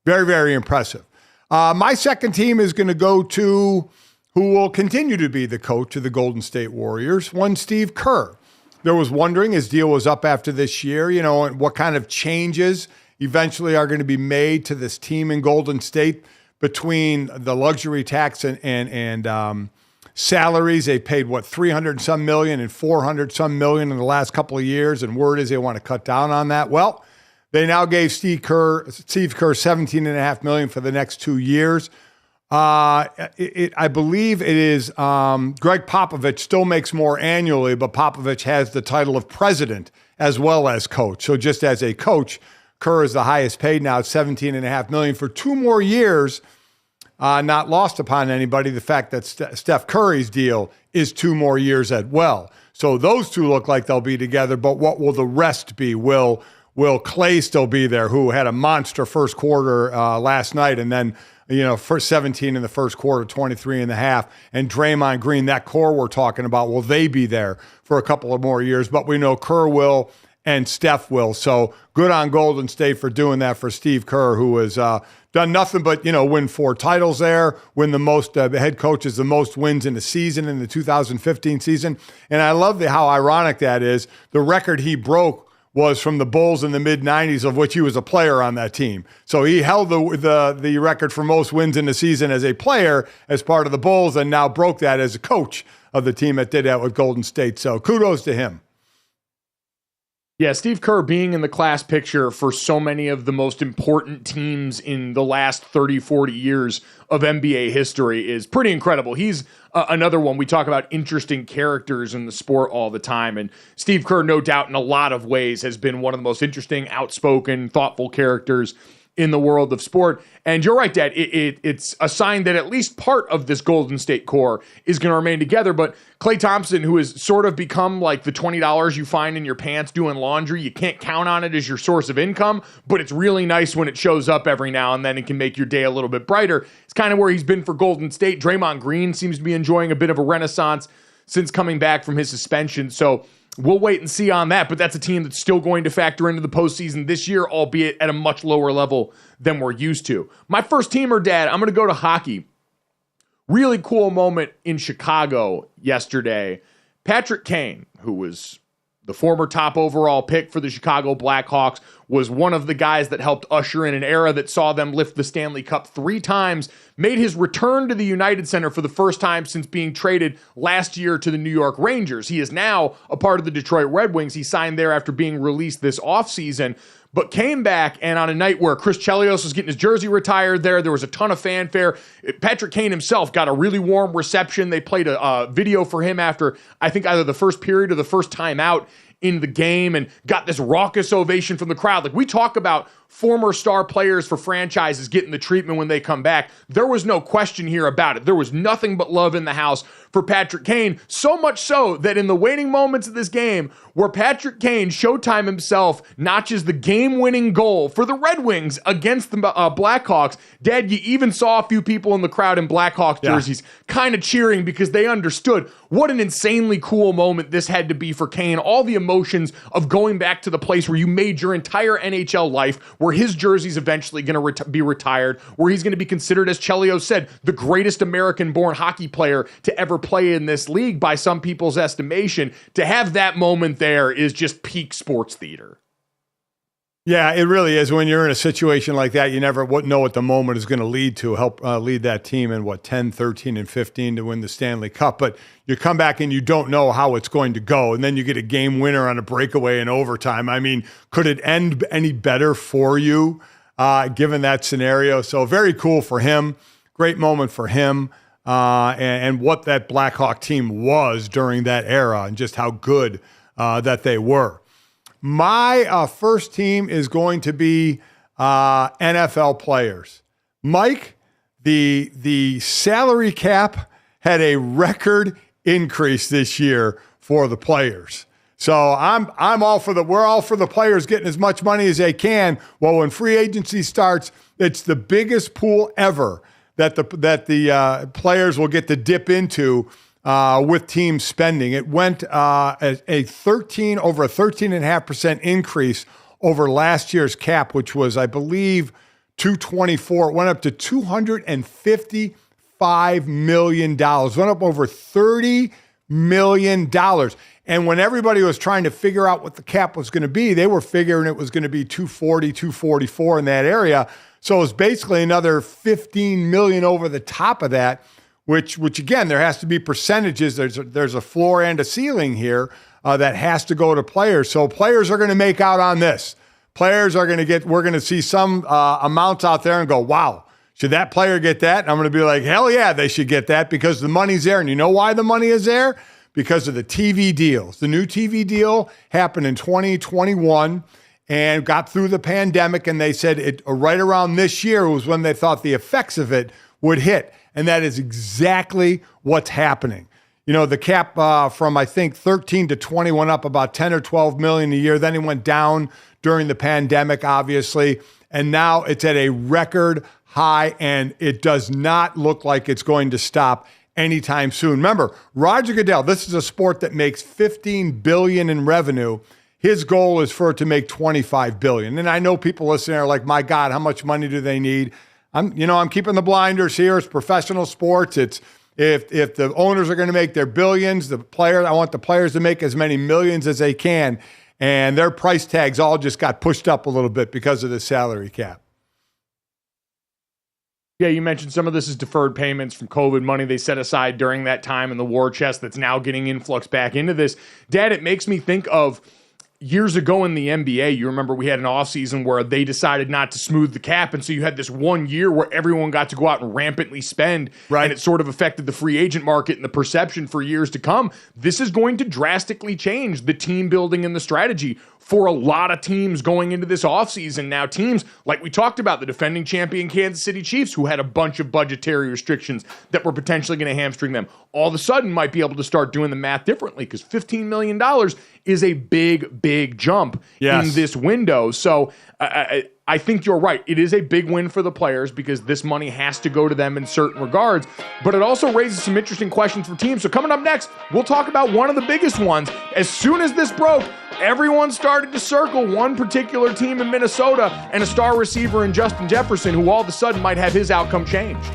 Very, very impressive. My second team is going to go to who will continue to be the coach of the Golden State Warriors, one Steve Kerr. There was wondering, his deal was up after this year, and what kind of changes eventually are going to be made to this team in Golden State between the luxury tax and salaries. They paid, $300 million and $400 million in the last couple of years, and word is they want to cut down on that. Well, they now gave Steve Kerr $17.5 million for the next 2 years. I believe it is Greg Popovich still makes more annually, but Popovich has the title of president as well as coach. So just as a coach, Kerr is the highest paid now at $17.5 million for 2 more years. Not lost upon anybody the fact that Steph Curry's deal is 2 more years as well. So those two look like they'll be together, but what will the rest be? Will Clay still be there, who had a monster first quarter last night, and then first 17 in the first quarter, 23 and a half, and Draymond Green, that core we're talking about, will they be there for a couple of more years? But we know Kerr will and Steph will. So good on Golden State for doing that for Steve Kerr, who has done nothing but, win 4 titles there, win the most, head coach is the most wins in a season in the 2015 season. And I love how ironic that is. The record he broke was from the Bulls in the mid-'90s, of which he was a player on that team. So he held the record for most wins in the season as a player as part of the Bulls, and now broke that as a coach of the team that did that with Golden State. So kudos to him. Yeah, Steve Kerr being in the class picture for so many of the most important teams in the last 30, 40 years of NBA history is pretty incredible. He's another one. We talk about interesting characters in the sport all the time, and Steve Kerr, no doubt, in a lot of ways, has been one of the most interesting, outspoken, thoughtful characters in the world of sport. And you're right, Dad, it's a sign that at least part of this Golden State core is going to remain together. But Klay Thompson, who has sort of become like the $20 you find in your pants doing laundry, you can't count on it as your source of income, but it's really nice when it shows up every now and then and can make your day a little bit brighter. It's kind of where he's been for Golden State. Draymond Green seems to be enjoying a bit of a renaissance since coming back from his suspension. So we'll wait and see on that, but that's a team that's still going to factor into the postseason this year, albeit at a much lower level than we're used to. My first teamer, Dad, I'm going to go to hockey. Really cool moment in Chicago yesterday. Patrick Kane, who was the former top overall pick for the Chicago Blackhawks, was one of the guys that helped usher in an era that saw them lift the Stanley Cup 3 times, made his return to the United Center for the first time since being traded last year to the New York Rangers. He is now a part of the Detroit Red Wings. He signed there after being released this offseason, but came back, and on a night where Chris Chelios was getting his jersey retired there was a ton of fanfare. Patrick Kane himself got a really warm reception. They played a video for him after, I think, either the first period or the first time out in the game, and got this raucous ovation from the crowd. Like, we talk about former star players for franchises getting the treatment when they come back. There was no question here about it. There was nothing but love in the house for Patrick Kane, so much so that in the waning moments of this game, where Patrick Kane Showtime himself notches the game-winning goal for the Red Wings against the Blackhawks, Dad, you even saw a few people in the crowd in Blackhawks jerseys kind of cheering because they understood what an insanely cool moment this had to be for Kane. All the emotions of going back to the place where you made your entire NHL life, where his jersey's eventually going to be retired, where he's going to be considered, as Chelios said, the greatest American-born hockey player to ever play in this league by some people's estimation. To have that moment there is just peak sports theater. Yeah, it really is. When you're in a situation like that, you never know what the moment is going to lead to, help lead that team in, 10, 13, and 15 to win the Stanley Cup. But you come back and you don't know how it's going to go, and then you get a game winner on a breakaway in overtime. I mean, could it end any better for you, given that scenario? So very cool for him. Great moment for him, and what that Blackhawk team was during that era and just how good that they were. My first team is going to be NFL players. Mike, the salary cap had a record increase this year for the players. So we're all for the players getting as much money as they can. Well, when free agency starts, it's the biggest pool ever that the players will get to dip into with team spending. It went over a 13.5% increase over last year's cap, which was, I believe, $224. It went up to $255 million. Went up over $30 million. And when everybody was trying to figure out what the cap was going to be, they were figuring it was going to be 240, 244 in that area. So it was basically another $15 million over the top of that, which again, there has to be percentages. There's a floor and a ceiling here that has to go to players. So players are going to make out on this. Players are going to we're going to see some amounts out there and go, wow, should that player get that? And I'm going to be like, hell yeah, they should get that because the money's there. And you know why the money is there? Because of the TV deals. The new TV deal happened in 2021 and got through the pandemic. And they said it right around this year was when they thought the effects of it would hit. And that is exactly what's happening. You know, the cap from, I think, 13 to 20 went up about 10 or 12 million a year. Then it went down during the pandemic, obviously. And now it's at a record high, and it does not look like it's going to stop anytime soon. Remember, Roger Goodell, this is a sport that makes $15 billion in revenue. His goal is for it to make $25 billion. And I know people listening are like, my God, how much money do they need? I'm keeping the blinders here. It's professional sports. It's if the owners are going to make their billions, I want the players to make as many millions as they can. And their price tags all just got pushed up a little bit because of the salary cap. Yeah, you mentioned some of this is deferred payments from COVID money they set aside during that time in the war chest that's now getting influx back into this. Dad, it makes me think of years ago in the NBA. You remember we had an offseason where they decided not to smooth the cap, and so you had this 1 year where everyone got to go out and rampantly spend, right? And it sort of affected the free agent market and the perception for years to come. This is going to drastically change the team building and the strategy for a lot of teams going into this offseason. Now, teams like we talked about, the defending champion Kansas City Chiefs, who had a bunch of budgetary restrictions that were potentially going to hamstring them, all of a sudden might be able to start doing the math differently because $15 million is a big jump in this window. So I think you're right. It is a big win for the players because this money has to go to them in certain regards, but it also raises some interesting questions for teams. So coming up next, we'll talk about one of the biggest ones. As soon as this broke, everyone started to circle one particular team in Minnesota and a star receiver in Justin Jefferson, who all of a sudden might have his outcome changed.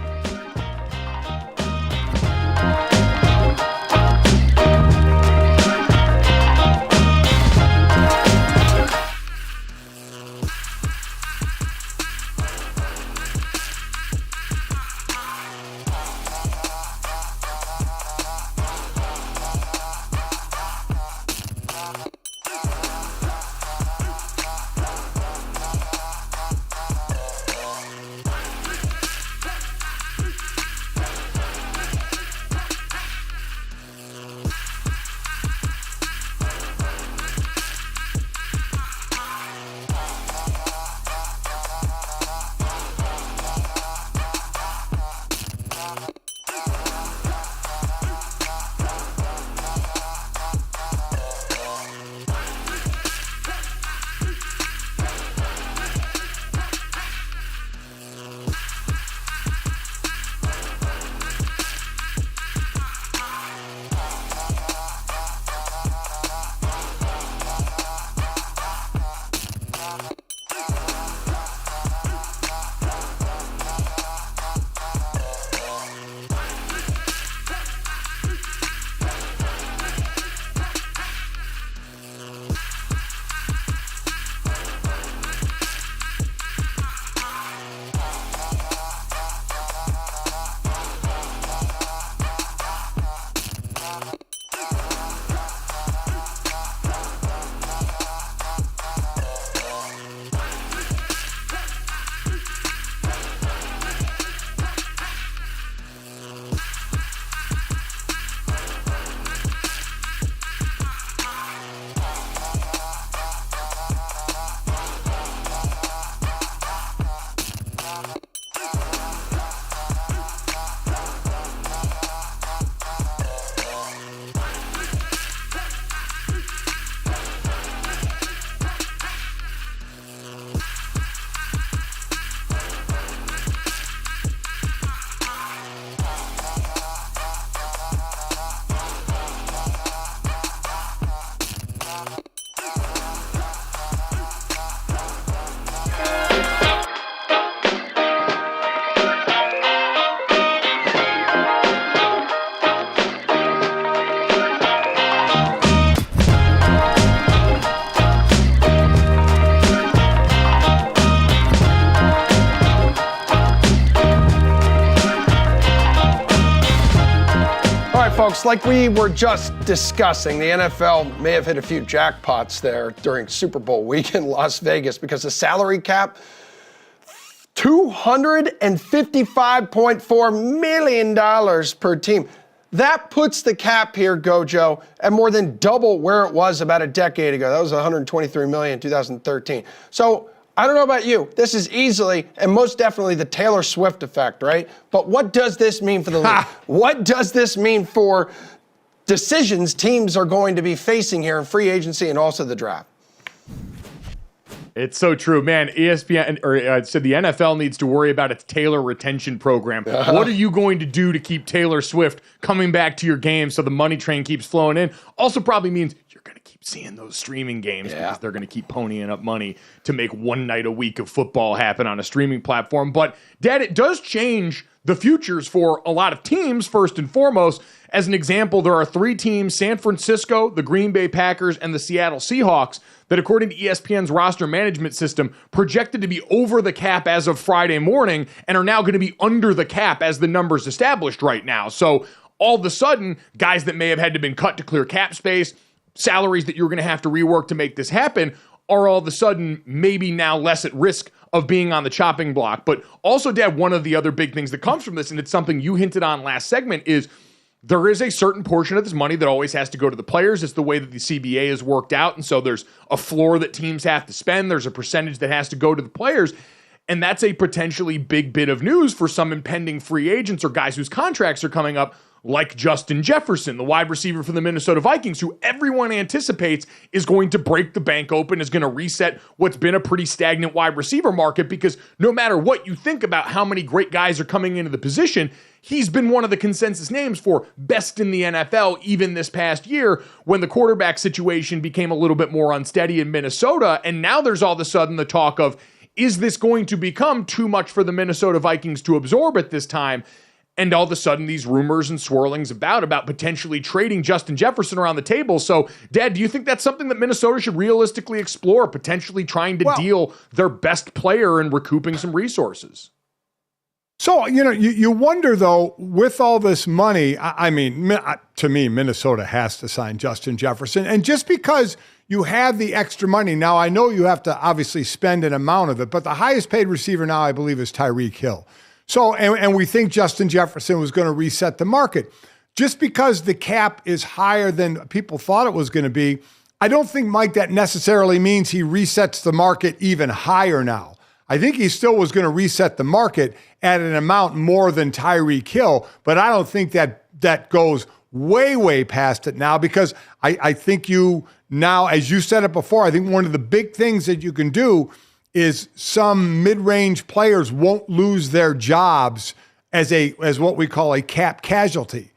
right, folks, like we were just discussing, the NFL may have hit a few jackpots there during Super Bowl week in Las Vegas because the salary cap, $255.4 million per team. That puts the cap here, Gojo, at more than double where it was about a decade ago. That was $123 million in 2013. So I don't know about you. This is easily and most definitely the Taylor Swift effect, right? But what does this mean for the league? What does this mean for decisions teams are going to be facing here in free agency and also the draft? It's so true, man. ESPN said the NFL needs to worry about its Taylor retention program. What are you going to do to keep Taylor Swift coming back to your game so the money train keeps flowing in? Also probably means you're going to keep seeing those streaming games because they're going to keep ponying up money to make one night a week of football happen on a streaming platform. But, Dad, it does change the futures for a lot of teams, first and foremost. As an example, there are 3 teams, San Francisco, the Green Bay Packers, and the Seattle Seahawks, that according to ESPN's roster management system, projected to be over the cap as of Friday morning and are now going to be under the cap as the numbers established right now. So all of a sudden, guys that may have had to been cut to clear cap space, salaries that you're going to have to rework to make this happen, are all of a sudden maybe now less at risk of being on the chopping block. But also, Dad, one of the other big things that comes from this, and it's something you hinted on last segment, is there is a certain portion of this money that always has to go to the players. It's the way that the CBA is worked out. And so there's a floor that teams have to spend. There's a percentage that has to go to the players. And that's a potentially big bit of news for some impending free agents or guys whose contracts are coming up, like Justin Jefferson, the wide receiver for the Minnesota Vikings, who everyone anticipates is going to break the bank open, is going to reset what's been a pretty stagnant wide receiver market, because no matter what you think about how many great guys are coming into the position, he's been one of the consensus names for best in the NFL even this past year when the quarterback situation became a little bit more unsteady in Minnesota. And now there's all of a sudden the talk of, is this going to become too much for the Minnesota Vikings to absorb at this time? And all of a sudden, these rumors and swirlings about potentially trading Justin Jefferson around the table. So, Dad, do you think that's something that Minnesota should realistically explore, potentially trying to deal their best player and recouping some resources? So, you wonder, though, with all this money, I mean, to me, Minnesota has to sign Justin Jefferson. And just because you have the extra money, now I know you have to obviously spend an amount of it, but the highest paid receiver now, I believe, is Tyreek Hill. So, and we think Justin Jefferson was going to reset the market. Just because the cap is higher than people thought it was going to be, I don't think, Mike, that necessarily means he resets the market even higher now. I think he still was going to reset the market at an amount more than Tyreek Hill, but I don't think that goes way, way past it now, because I think you now, as you said it before, I think one of the big things that you can do is some mid-range players won't lose their jobs as what we call a cap casualty.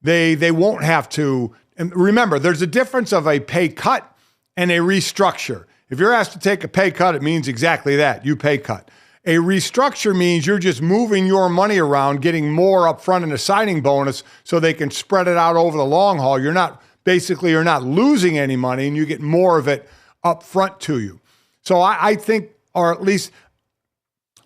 They won't have to. And remember, there's a difference of a pay cut and a restructure. If you're asked to take a pay cut, it means exactly that, you pay cut. A restructure means you're just moving your money around, getting more up front in a signing bonus so they can spread it out over the long haul. You're not losing any money, and you get more of it up front to you. So I think, or at least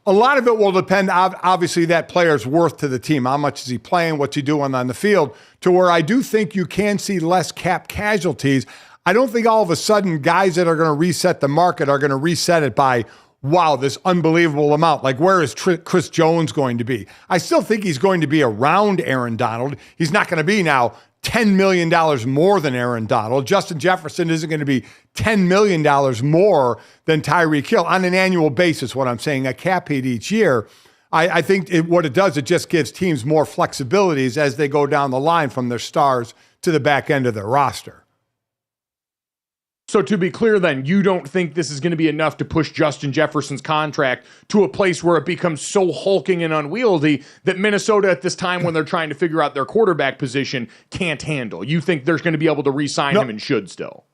a lot of it will depend, obviously, that player's worth to the team. How much is he playing? What's he doing on the field? To where I do think you can see less cap casualties. I don't think all of a sudden guys that are going to reset the market are going to reset it by, wow, this unbelievable amount. Like, where is Chris Jones going to be? I still think he's going to be around Aaron Donald. He's not going to be now $10 million more than Aaron Donald. Justin Jefferson isn't going to be $10 million more than Tyreek Hill on an annual basis, what I'm saying, a cap hit each year. I think what it does, it just gives teams more flexibilities as they go down the line from their stars to the back end of their roster. So to be clear then, you don't think this is going to be enough to push Justin Jefferson's contract to a place where it becomes so hulking and unwieldy that Minnesota at this time when they're trying to figure out their quarterback position can't handle? You think they're going to be able to re-sign him and should still?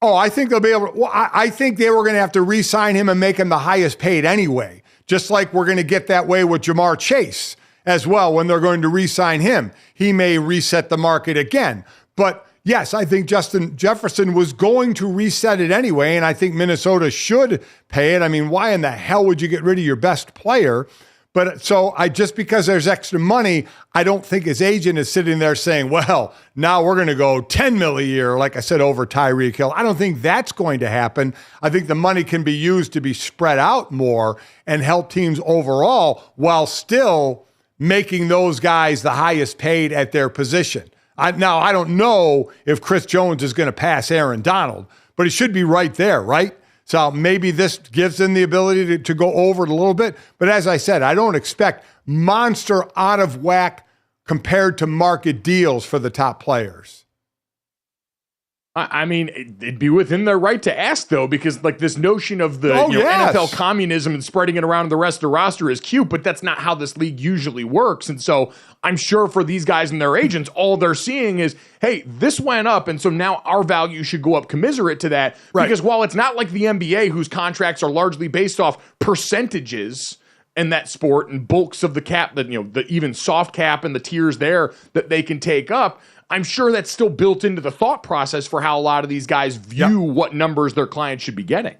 Oh, I think they'll be able to. Well, I think they were going to have to re-sign him and make him the highest paid anyway, just like we're going to get that way with Jamar Chase as well when they're going to re-sign him. He may reset the market again, but yes, I think Justin Jefferson was going to reset it anyway, and I think Minnesota should pay it. I mean, why in the hell would you get rid of your best player? But so just because there's extra money, I don't think his agent is sitting there saying, well, now we're going to go $10 million a year, like I said, over Tyreek Hill. I don't think that's going to happen. I think the money can be used to be spread out more and help teams overall while still making those guys the highest paid at their position. Now, I don't know if Chris Jones is going to pass Aaron Donald, but he should be right there, right? So maybe this gives them the ability to go over it a little bit. But as I said, I don't expect monster out of whack compared to market deals for the top players. I mean, it'd be within their right to ask, though, because like this notion of the NFL communism and spreading it around the rest of the roster is cute, but that's not how this league usually works. And so I'm sure for these guys and their agents, all they're seeing is, hey, this went up, and so now our value should go up commensurate to that. Right. Because while it's not like the NBA, whose contracts are largely based off percentages in that sport and bulks of the cap, that the even soft cap and the tiers there that they can take up, I'm sure that's still built into the thought process for how a lot of these guys view what numbers their clients should be getting.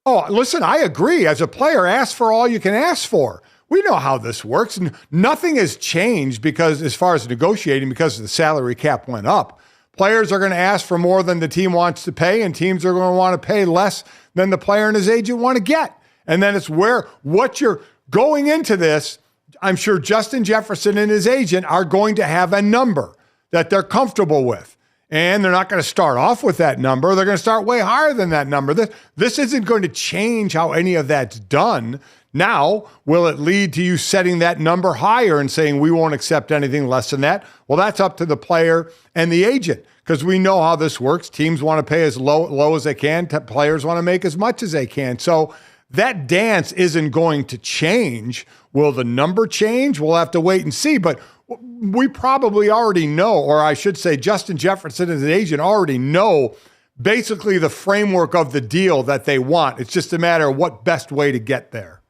Oh, listen, I agree. As a player, ask for all you can ask for. We know how this works. And nothing has changed because, as far as negotiating, because the salary cap went up. Players are going to ask for more than the team wants to pay, and teams are going to want to pay less than the player and his agent want to get. And then it's what you're going into this. I'm sure Justin Jefferson and his agent are going to have a number that they're comfortable with. And they're not going to start off with that number. They're going to start way higher than that number. This isn't going to change how any of that's done. Now, will it lead to you setting that number higher and saying we won't accept anything less than that? Well, that's up to the player and the agent, because we know how this works. Teams want to pay as low as they can. Players want to make as much as they can. So that dance isn't going to change. Will the number change? We'll have to wait and see. But we probably already know, or I should say Justin Jefferson and his agent already know basically the framework of the deal that they want. It's just a matter of what best way to get there.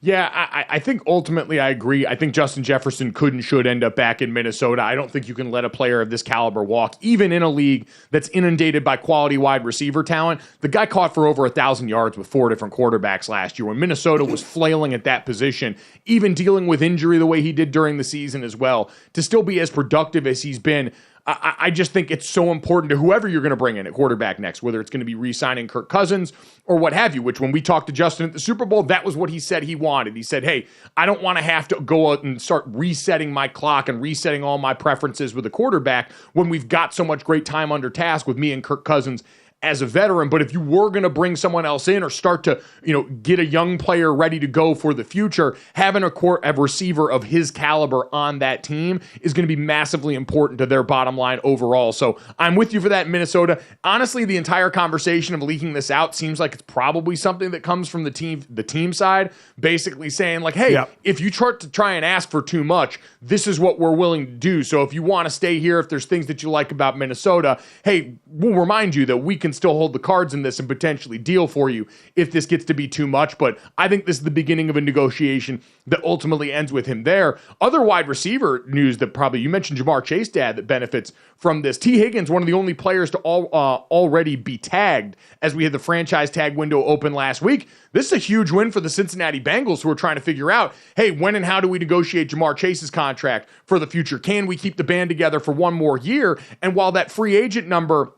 Yeah, I think ultimately I agree. I think Justin Jefferson could and should end up back in Minnesota. I don't think you can let a player of this caliber walk, even in a league that's inundated by quality wide receiver talent. The guy caught for over 1,000 yards with 4 different quarterbacks last year when Minnesota was flailing at that position, even dealing with injury the way he did during the season as well. To still be as productive as he's been, I just think it's so important to whoever you're going to bring in at quarterback next, whether it's going to be re-signing Kirk Cousins or what have you, which when we talked to Justin at the Super Bowl, that was what he said he wanted. He said, hey, I don't want to have to go out and start resetting my clock and resetting all my preferences with a quarterback when we've got so much great time under task with me and Kirk Cousins as a veteran. But if you were going to bring someone else in or start to, get a young player ready to go for the future, having a receiver of his caliber on that team is going to be massively important to their bottom line overall. So I'm with you for that in Minnesota. Honestly, the entire conversation of leaking this out seems like it's probably something that comes from the team side, basically saying like, hey, if you try and ask for too much, this is what we're willing to do. So if you want to stay here, if there's things that you like about Minnesota, hey, we'll remind you that we can still hold the cards in this and potentially deal for you if this gets to be too much. But I think this is the beginning of a negotiation that ultimately ends with him there. Other wide receiver news that probably, you mentioned Jamar Chase, Dad, that benefits from this. T. Higgins, one of the only players to already be tagged as we had the franchise tag window open last week. This is a huge win for the Cincinnati Bengals, who are trying to figure out, hey, when and how do we negotiate Jamar Chase's contract for the future? Can we keep the band together for one more year? And while that free agent number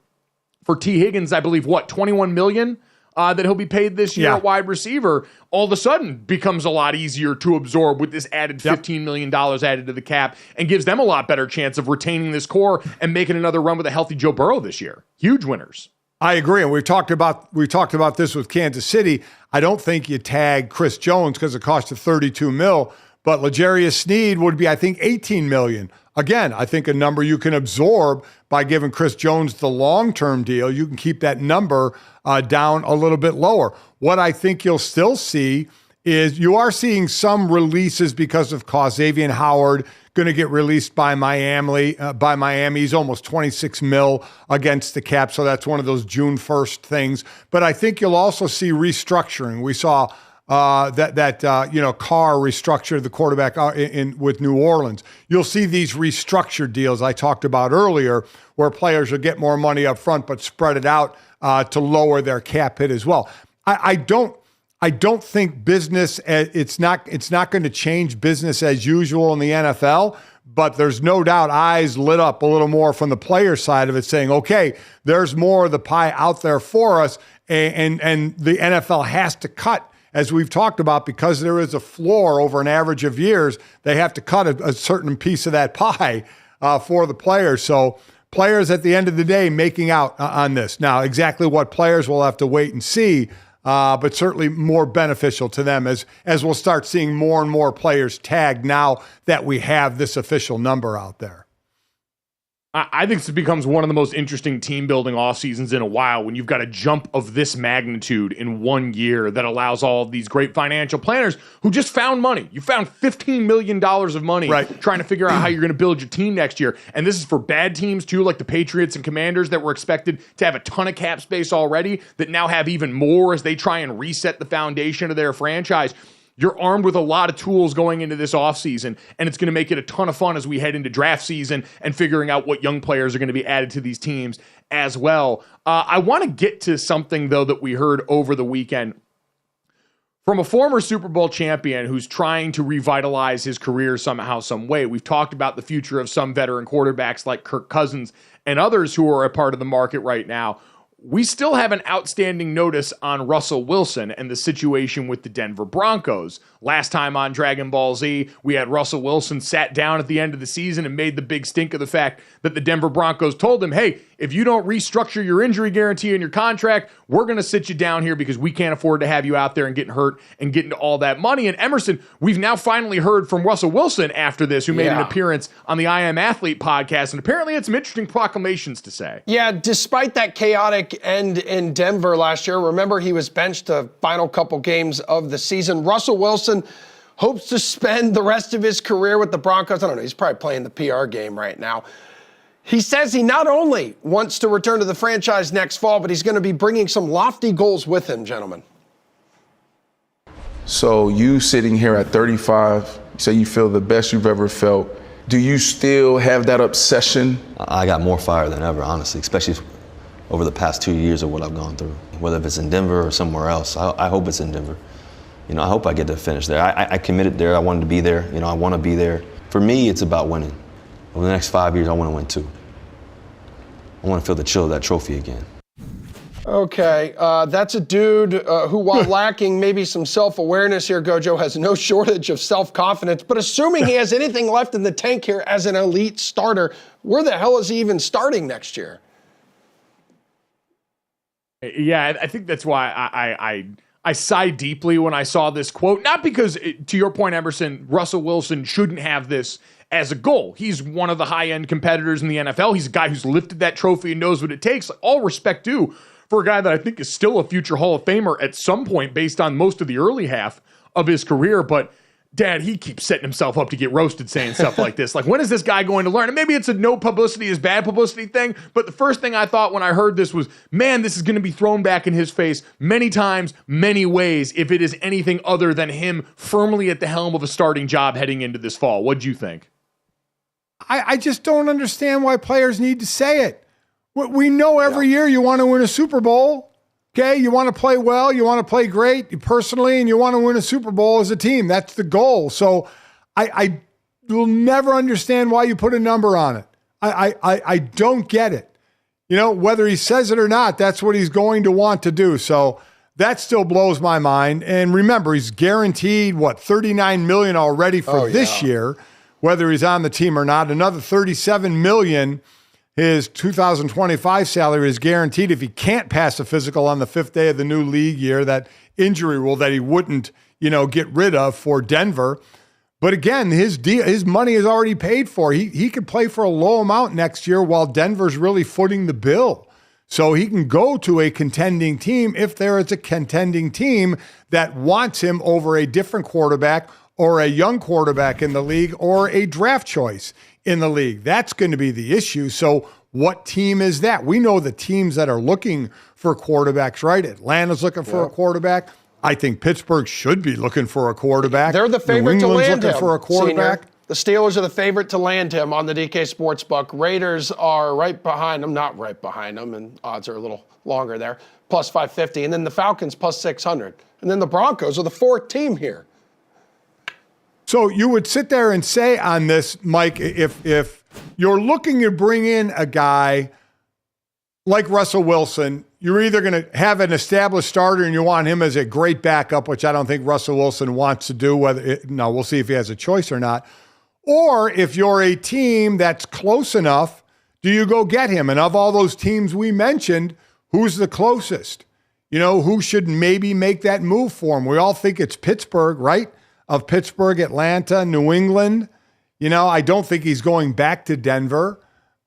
for T. Higgins, I believe, $21 million that he'll be paid this year at wide receiver, all of a sudden becomes a lot easier to absorb with this added $15 million added to the cap, and gives them a lot better chance of retaining this core and making another run with a healthy Joe Burrow this year. Huge winners. I agree. And we've talked about this with Kansas City. I don't think you tag Chris Jones because it cost you $32 million, but L'Jarius Sneed would be, I think, $18 million. Again, I think a number you can absorb by giving Chris Jones the long-term deal. You can keep that number down a little bit lower. What I think you'll still see is you are seeing some releases because of cost. Xavier Howard going to get released by Miami. He's almost $26 million against the cap, so that's one of those June 1st things. But I think you'll also see restructuring. We saw Carr restructured the quarterback with New Orleans. You'll see these restructured deals I talked about earlier, where players will get more money up front but spread it out to lower their cap hit as well. I don't I don't think it's not going to change business as usual in the NFL, but there's no doubt eyes lit up a little more from the player side of it saying, okay, there's more of the pie out there for us, and the NFL has to cut, as we've talked about, because there is a floor over an average of years. They have to cut a certain piece of that pie for the players. So players at the end of the day making out on this. Now, exactly what players we'll have to wait and see, but certainly more beneficial to them as we'll start seeing more and more players tagged now that we have this official number out there. I think this becomes one of the most interesting team-building off seasons in a while when you've got a jump of this magnitude in 1 year that allows all of these great financial planners who just found money. You found $15 million of money trying to figure out how you're going to build your team next year. And this is for bad teams, too, like the Patriots and Commanders that were expected to have a ton of cap space already that now have even more as they try and reset the foundation of their franchise. You're armed with a lot of tools going into this offseason, and it's going to make it a ton of fun as we head into draft season and figuring out what young players are going to be added to these teams as well. I want to get to something, though, that we heard over the weekend from a former Super Bowl champion who's trying to revitalize his career somehow, some way. We've talked about the future of some veteran quarterbacks like Kirk Cousins and others who are a part of the market right now. We still have an outstanding notice on Russell Wilson and the situation with the Denver Broncos. Last time on Dragon Ball Z, we had Russell Wilson sat down at the end of the season and made the big stink of the fact that the Denver Broncos told him, hey, if you don't restructure your injury guarantee in your contract, we're going to sit you down here because we can't afford to have you out there and getting hurt and getting all that money. And Emerson, we've now finally heard from Russell Wilson after this, who made an appearance on the I Am Athlete podcast, and apparently had some interesting proclamations to say. Yeah, despite that chaotic end in Denver last year, remember he was benched the final couple games of the season. Russell Wilson hopes to spend the rest of his career with the Broncos. I don't know, he's probably playing the PR game right now. He says he not only wants to return to the franchise next fall, but he's going to be bringing some lofty goals with him, gentlemen. So you sitting here at 35, you say you feel the best you've ever felt. Do you still have that obsession? I got more fire than ever, honestly, especially over the past 2 years of what I've gone through. Whether if it's in Denver or somewhere else, I hope it's in Denver. You know, I hope I get to finish there. I committed there. I wanted to be there. You know, I want to be there. For me, it's about winning. Over the next 5 years, I want to win too. I want to feel the chill of that trophy again. Okay, that's a dude who, while lacking maybe some self-awareness here, GoJo, has no shortage of self-confidence. But assuming he has anything left in the tank here as an elite starter, where the hell is he even starting next year? Yeah, I think that's why I sighed deeply when I saw this quote. Not because, to your point, Emerson, Russell Wilson shouldn't have this as a goal. He's one of the high-end competitors in the NFL. He's a guy who's lifted that trophy and knows what it takes. All respect due for a guy that I think is still a future Hall of Famer at some point based on most of the early half of his career. But, Dad, he keeps setting himself up to get roasted saying stuff like this. Like, when is this guy going to learn? And maybe it's a no publicity is bad publicity thing, but the first thing I thought when I heard this was, man, this is going to be thrown back in his face many times, many ways, if it is anything other than him firmly at the helm of a starting job heading into this fall. What'd you think? I just don't understand why players need to say it. We know every year you want to win a Super Bowl. Okay, you want to play well, you want to play great personally, and you want to win a Super Bowl as a team. That's the goal. So I will never understand why you put a number on it. I don't get it. You know, whether he says it or not, that's what he's going to want to do. So that still blows my mind. And remember, he's guaranteed, $39 million already for this year, whether he's on the team or not. Another $37 million. His 2025 salary is guaranteed if he can't pass a physical on the 5th day of the new league year, that injury rule that he wouldn't, get rid of for Denver. But again, his money is already paid for. He could play for a low amount next year while Denver's really footing the bill. So he can go to a contending team if there is a contending team that wants him over a different quarterback or a young quarterback in the league or a draft choice in the league. That's going to be the issue. So what team is that? We know the teams that are looking for quarterbacks, right? Atlanta's looking for a quarterback. I think Pittsburgh should be looking for a quarterback. They're the favorite New to England's land looking him, for a quarterback. Senior. The Steelers are the favorite to land him on the DK Sportsbook. Raiders are right behind them, not right behind them, and odds are a little longer there. plus 550, and then the Falcons plus 600. And then the Broncos are the fourth team here. So you would sit there and say on this, Mike, if you're looking to bring in a guy like Russell Wilson, you're either going to have an established starter and you want him as a great backup, which I don't think Russell Wilson wants to do. We'll see if he has a choice or not. Or if you're a team that's close enough, do you go get him? And of all those teams we mentioned, who's the closest? Who should maybe make that move for him? We all think it's Pittsburgh, right? Of Pittsburgh, Atlanta, New England. I don't think he's going back to Denver.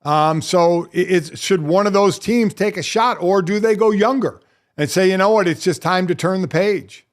So should one of those teams take a shot, or do they go younger and say, you know what, it's just time to turn the page?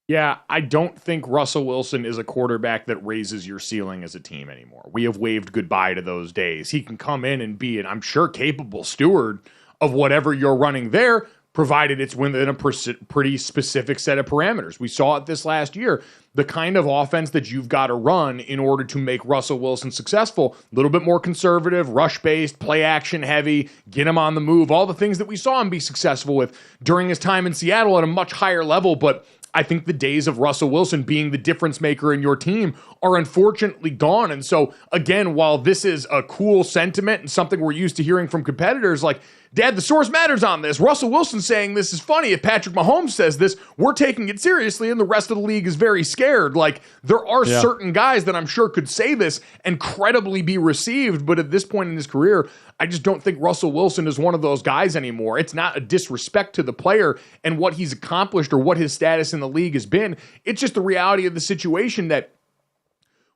Yeah, I don't think Russell Wilson is a quarterback that raises your ceiling as a team anymore. We have waved goodbye to those days. He can come in and be an, I'm sure, capable steward of whatever you're running there, provided it's within a pretty specific set of parameters. We saw it this last year. The kind of offense that you've got to run in order to make Russell Wilson successful, a little bit more conservative, rush-based, play-action heavy, get him on the move, all the things that we saw him be successful with during his time in Seattle at a much higher level. But I think the days of Russell Wilson being the difference maker in your team are unfortunately gone. And so, again, while this is a cool sentiment and something we're used to hearing from competitors, like, Dad, the source matters on this. Russell Wilson saying this is funny. If Patrick Mahomes says this, we're taking it seriously, and the rest of the league is very scared. Like, there are certain guys that I'm sure could say this and credibly be received, but at this point in his career, I just don't think Russell Wilson is one of those guys anymore. It's not a disrespect to the player and what he's accomplished or what his status in the league has been. It's just the reality of the situation that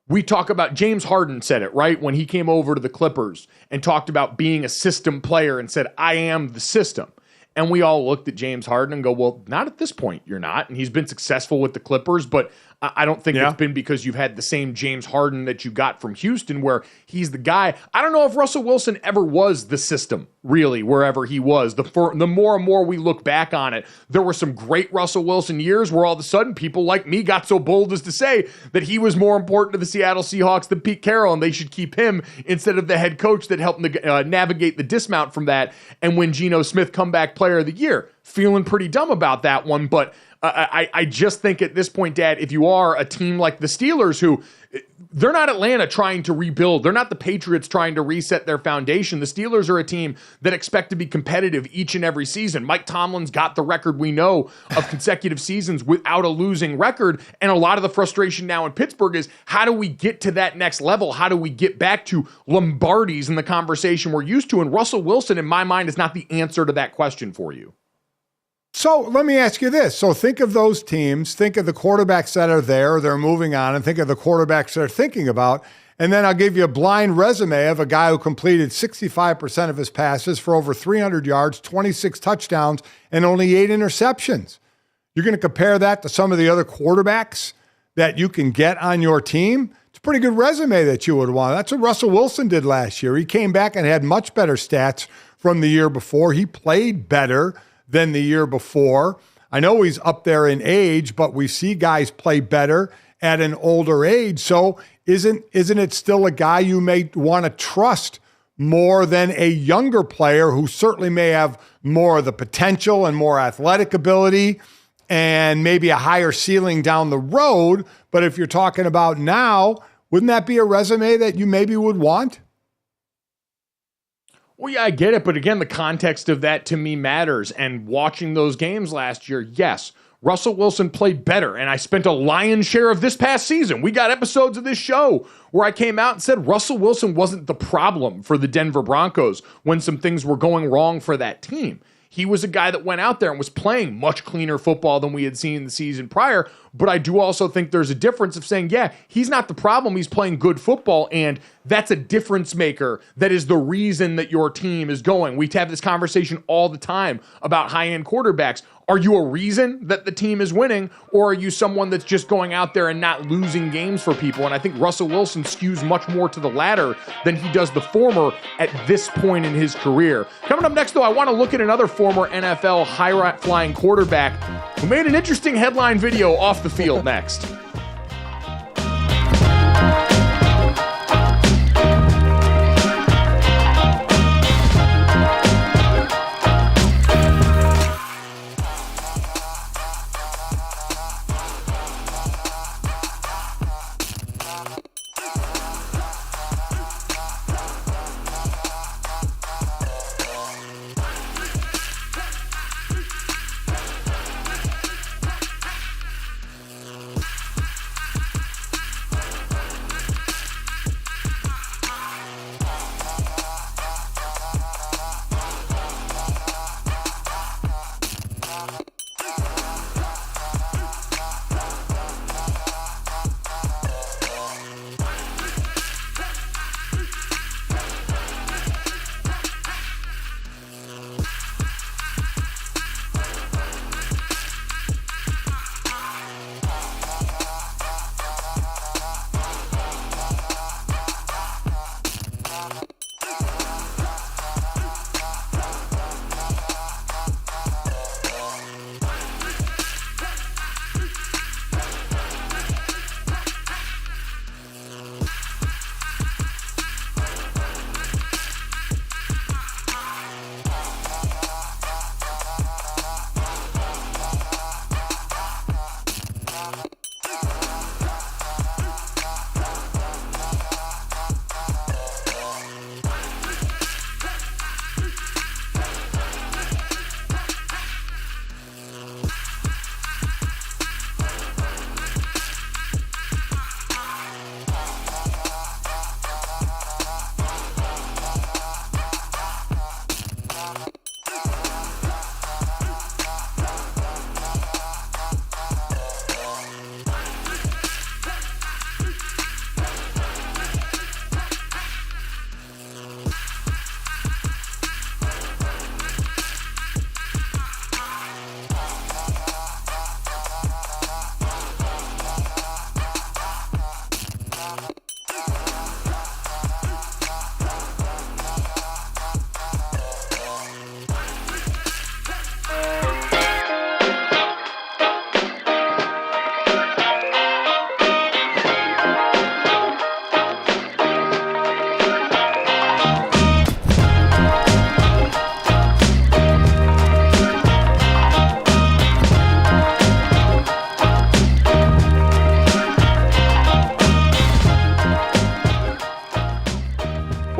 we talk about. James Harden said it, right? When he came over to the Clippers and talked about being a system player and said, I am the system. And we all looked at James Harden and go, well, not at this point, you're not. And he's been successful with the Clippers, but I don't think it's been because you've had the same James Harden that you got from Houston where he's the guy. I don't know if Russell Wilson ever was the system, really, wherever he was. The more and more we look back on it, there were some great Russell Wilson years where all of a sudden people like me got so bold as to say that he was more important to the Seattle Seahawks than Pete Carroll, and they should keep him instead of the head coach that helped navigate the dismount from that and win Geno Smith Comeback Player of the Year. Feeling pretty dumb about that one, but I just think at this point, Dad, if you are a team like the Steelers, who they're not Atlanta trying to rebuild, they're not the Patriots trying to reset their foundation. The Steelers are a team that expect to be competitive each and every season. Mike Tomlin's got the record we know of consecutive seasons without a losing record, and a lot of the frustration now in Pittsburgh is how do we get to that next level? How do we get back to Lombardi's in the conversation we're used to? And Russell Wilson, in my mind, is not the answer to that question for you. So let me ask you this. So think of those teams, think of the quarterbacks that are there, they're moving on, and think of the quarterbacks they're thinking about. And then I'll give you a blind resume of a guy who completed 65% of his passes for over 300 yards, 26 touchdowns, and only 8 interceptions. You're going to compare that to some of the other quarterbacks that you can get on your team? It's a pretty good resume that you would want. That's what Russell Wilson did last year. He came back and had much better stats from the year before. He played better than the year before. I know he's up there in age, but we see guys play better at an older age. So isn't it still a guy you may want to trust more than a younger player who certainly may have more of the potential and more athletic ability and maybe a higher ceiling down the road? But if you're talking about now, wouldn't that be a resume that you maybe would want? Well, yeah, I get it. But again, the context of that to me matters. And watching those games last year, yes, Russell Wilson played better. And I spent a lion's share of this past season. We got episodes of this show where I came out and said Russell Wilson wasn't the problem for the Denver Broncos when some things were going wrong for that team. He was a guy that went out there and was playing much cleaner football than we had seen the season prior. But I do also think there's a difference of saying, yeah, he's not the problem. He's playing good football, and that's a difference maker. That is the reason that your team is going. We have this conversation all the time about high-end quarterbacks. Are you a reason that the team is winning, or are you someone that's just going out there and not losing games for people? And I think Russell Wilson skews much more to the latter than he does the former at this point in his career. Coming up next, though, I want to look at another former NFL high-flying quarterback who made an interesting headline video off the field next.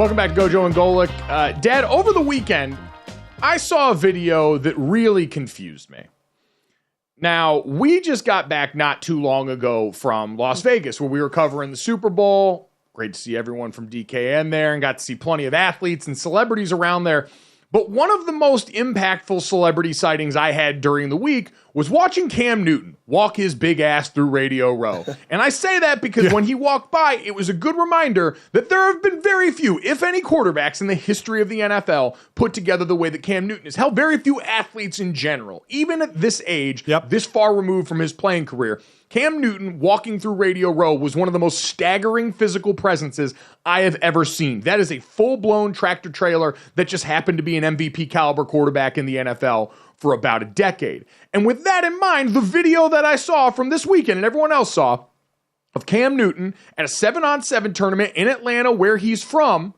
Welcome back to GoJo and Golic. Dad, over the weekend, I saw a video that really confused me. Now, we just got back not too long ago from Las Vegas, where we were covering the Super Bowl. Great to see everyone from DKN there and got to see plenty of athletes and celebrities around there. But one of the most impactful celebrity sightings I had during the week was watching Cam Newton walk his big ass through Radio Row. And I say that because when he walked by, it was a good reminder that there have been very few, if any, quarterbacks in the history of the NFL put together the way that Cam Newton is. Hell, very few athletes in general, even at this age, this far removed from his playing career. Cam Newton walking through Radio Row was one of the most staggering physical presences I have ever seen. That is a full-blown tractor trailer that just happened to be an MVP caliber quarterback in the NFL for about a decade. And with that in mind, the video that I saw from this weekend and everyone else saw of Cam Newton at a 7-on-7 tournament in Atlanta where he's from,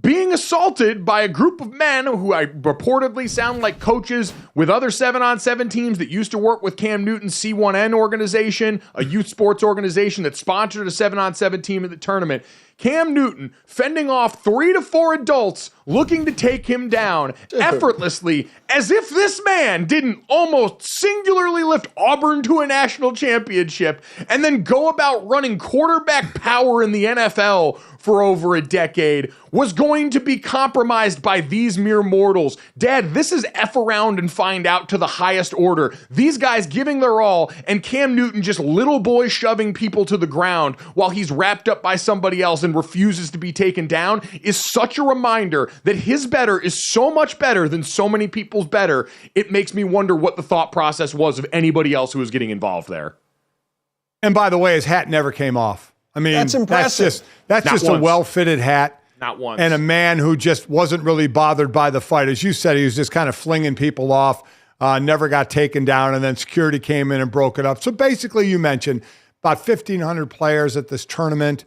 being assaulted by a group of men who I reportedly sound like coaches with other 7-on-7 teams that used to work with Cam Newton's C1N organization, a youth sports organization that sponsored a 7-on-7 team at the tournament. Cam Newton fending off 3 to 4 adults looking to take him down effortlessly, as if this man didn't almost singularly lift Auburn to a national championship and then go about running quarterback power in the NFL for over a decade, was going to be compromised by these mere mortals. Dad, this is F around and find out to the highest order. These guys giving their all, and Cam Newton just little boy shoving people to the ground while he's wrapped up by somebody else and refuses to be taken down is such a reminder that his better is so much better than so many people's better. It makes me wonder what the thought process was of anybody else who was getting involved there. And by the way, his hat never came off. I mean, that's impressive. That's just a well-fitted hat. Not once. And a man who just wasn't really bothered by the fight. As you said, he was just kind of flinging people off, never got taken down, and then security came in and broke it up. So basically, you mentioned about 1,500 players at this tournament,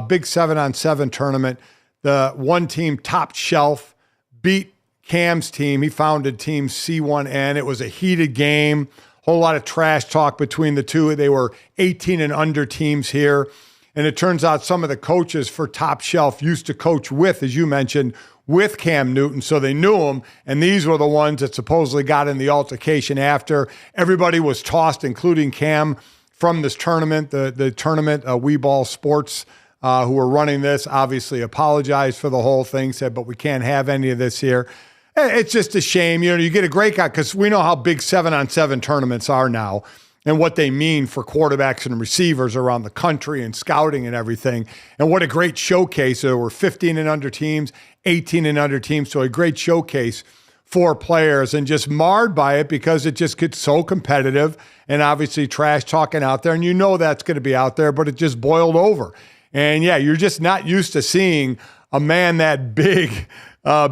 big 7-on-7 tournament. The one team, Top Shelf, beat Cam's team. He founded Team C1N. It was a heated game, whole lot of trash talk between the two. They were 18 and under teams here. And it turns out some of the coaches for Top Shelf used to coach with, as you mentioned, with Cam Newton, so they knew him. And these were the ones that supposedly got in the altercation after. Everybody was tossed, including Cam, from this tournament. The tournament, We Ball Sports, who were running this, obviously apologized for the whole thing, said, but we can't have any of this here. It's just a shame. You get a great guy, because we know how big 7-on-7 tournaments are now and what they mean for quarterbacks and receivers around the country and scouting and everything. And what a great showcase. There were 15 and under teams, 18 and under teams. So a great showcase for players, and just marred by it because it just gets so competitive and obviously trash talking out there. And you know that's going to be out there, but it just boiled over. And yeah, you're just not used to seeing a man that big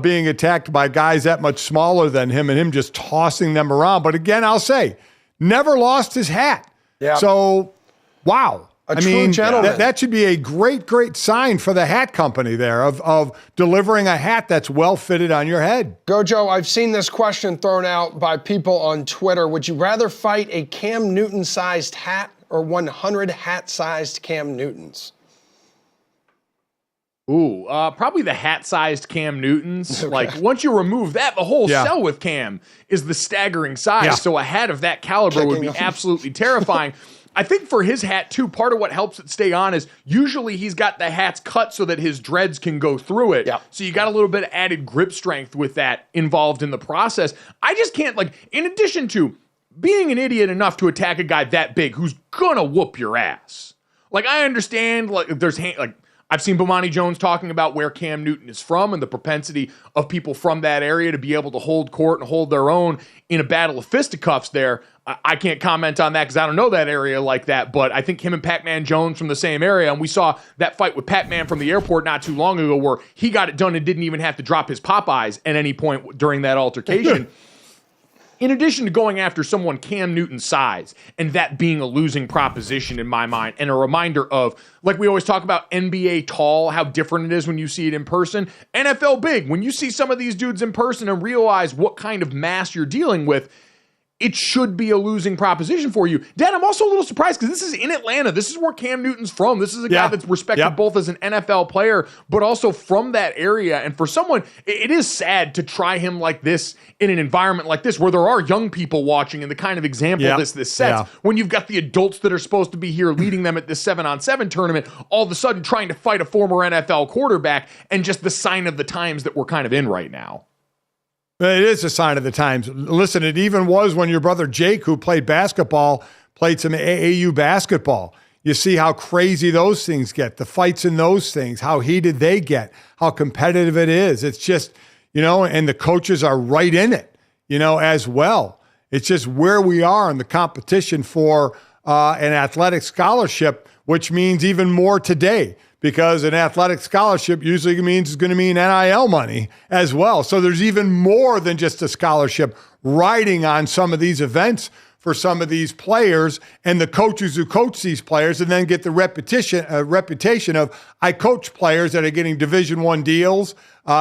being attacked by guys that much smaller than him and him just tossing them around. But again, I'll say, never lost his hat. Yeah. So, wow. A true gentleman. That should be a great, great sign for the hat company there of delivering a hat that's well fitted on your head. GoJo, I've seen this question thrown out by people on Twitter. Would you rather fight a Cam Newton-sized hat or 100 hat-sized Cam Newtons? Ooh, probably the hat-sized Cam Newtons. Okay. Like, once you remove that, the whole cell with Cam is the staggering size. Yeah. So a hat of that caliber would be absolutely terrifying. I think for his hat, too, part of what helps it stay on is usually he's got the hats cut so that his dreads can go through it. Yep. So you got a little bit of added grip strength with that involved in the process. I just can't, like, in addition to being an idiot enough to attack a guy that big who's gonna whoop your ass. Like, I understand, like, I've seen Bomani Jones talking about where Cam Newton is from and the propensity of people from that area to be able to hold court and hold their own in a battle of fisticuffs there. I can't comment on that because I don't know that area like that, but I think him and Pac-Man Jones from the same area, and we saw that fight with Pac-Man from the airport not too long ago where he got it done and didn't even have to drop his Popeyes at any point during that altercation. In addition to going after someone Cam Newton's size and that being a losing proposition in my mind and a reminder of, like we always talk about NBA tall, how different it is when you see it in person, NFL big. When you see some of these dudes in person and realize what kind of mass you're dealing with, it should be a losing proposition for you. Dad, I'm also a little surprised because this is in Atlanta. This is where Cam Newton's from. This is a guy that's respected both as an NFL player, but also from that area. And for someone, it is sad to try him like this in an environment like this where there are young people watching and the kind of example this sets. When you've got the adults that are supposed to be here leading them at this 7-on-7 tournament, all of a sudden trying to fight a former NFL quarterback and just the sign of the times that we're kind of in right now. It is a sign of the times. Listen, it even was when your brother Jake, who played basketball, played some AAU basketball. You see how crazy those things get, the fights in those things, how heated they get, how competitive it is. It's just, and the coaches are right in it, as well. It's just where we are in the competition for an athletic scholarship, which means even more today. Because an athletic scholarship usually means it's going to mean NIL money as well. So there's even more than just a scholarship riding on some of these events for some of these players and the coaches who coach these players and then get the reputation of I coach players that are getting Division I deals,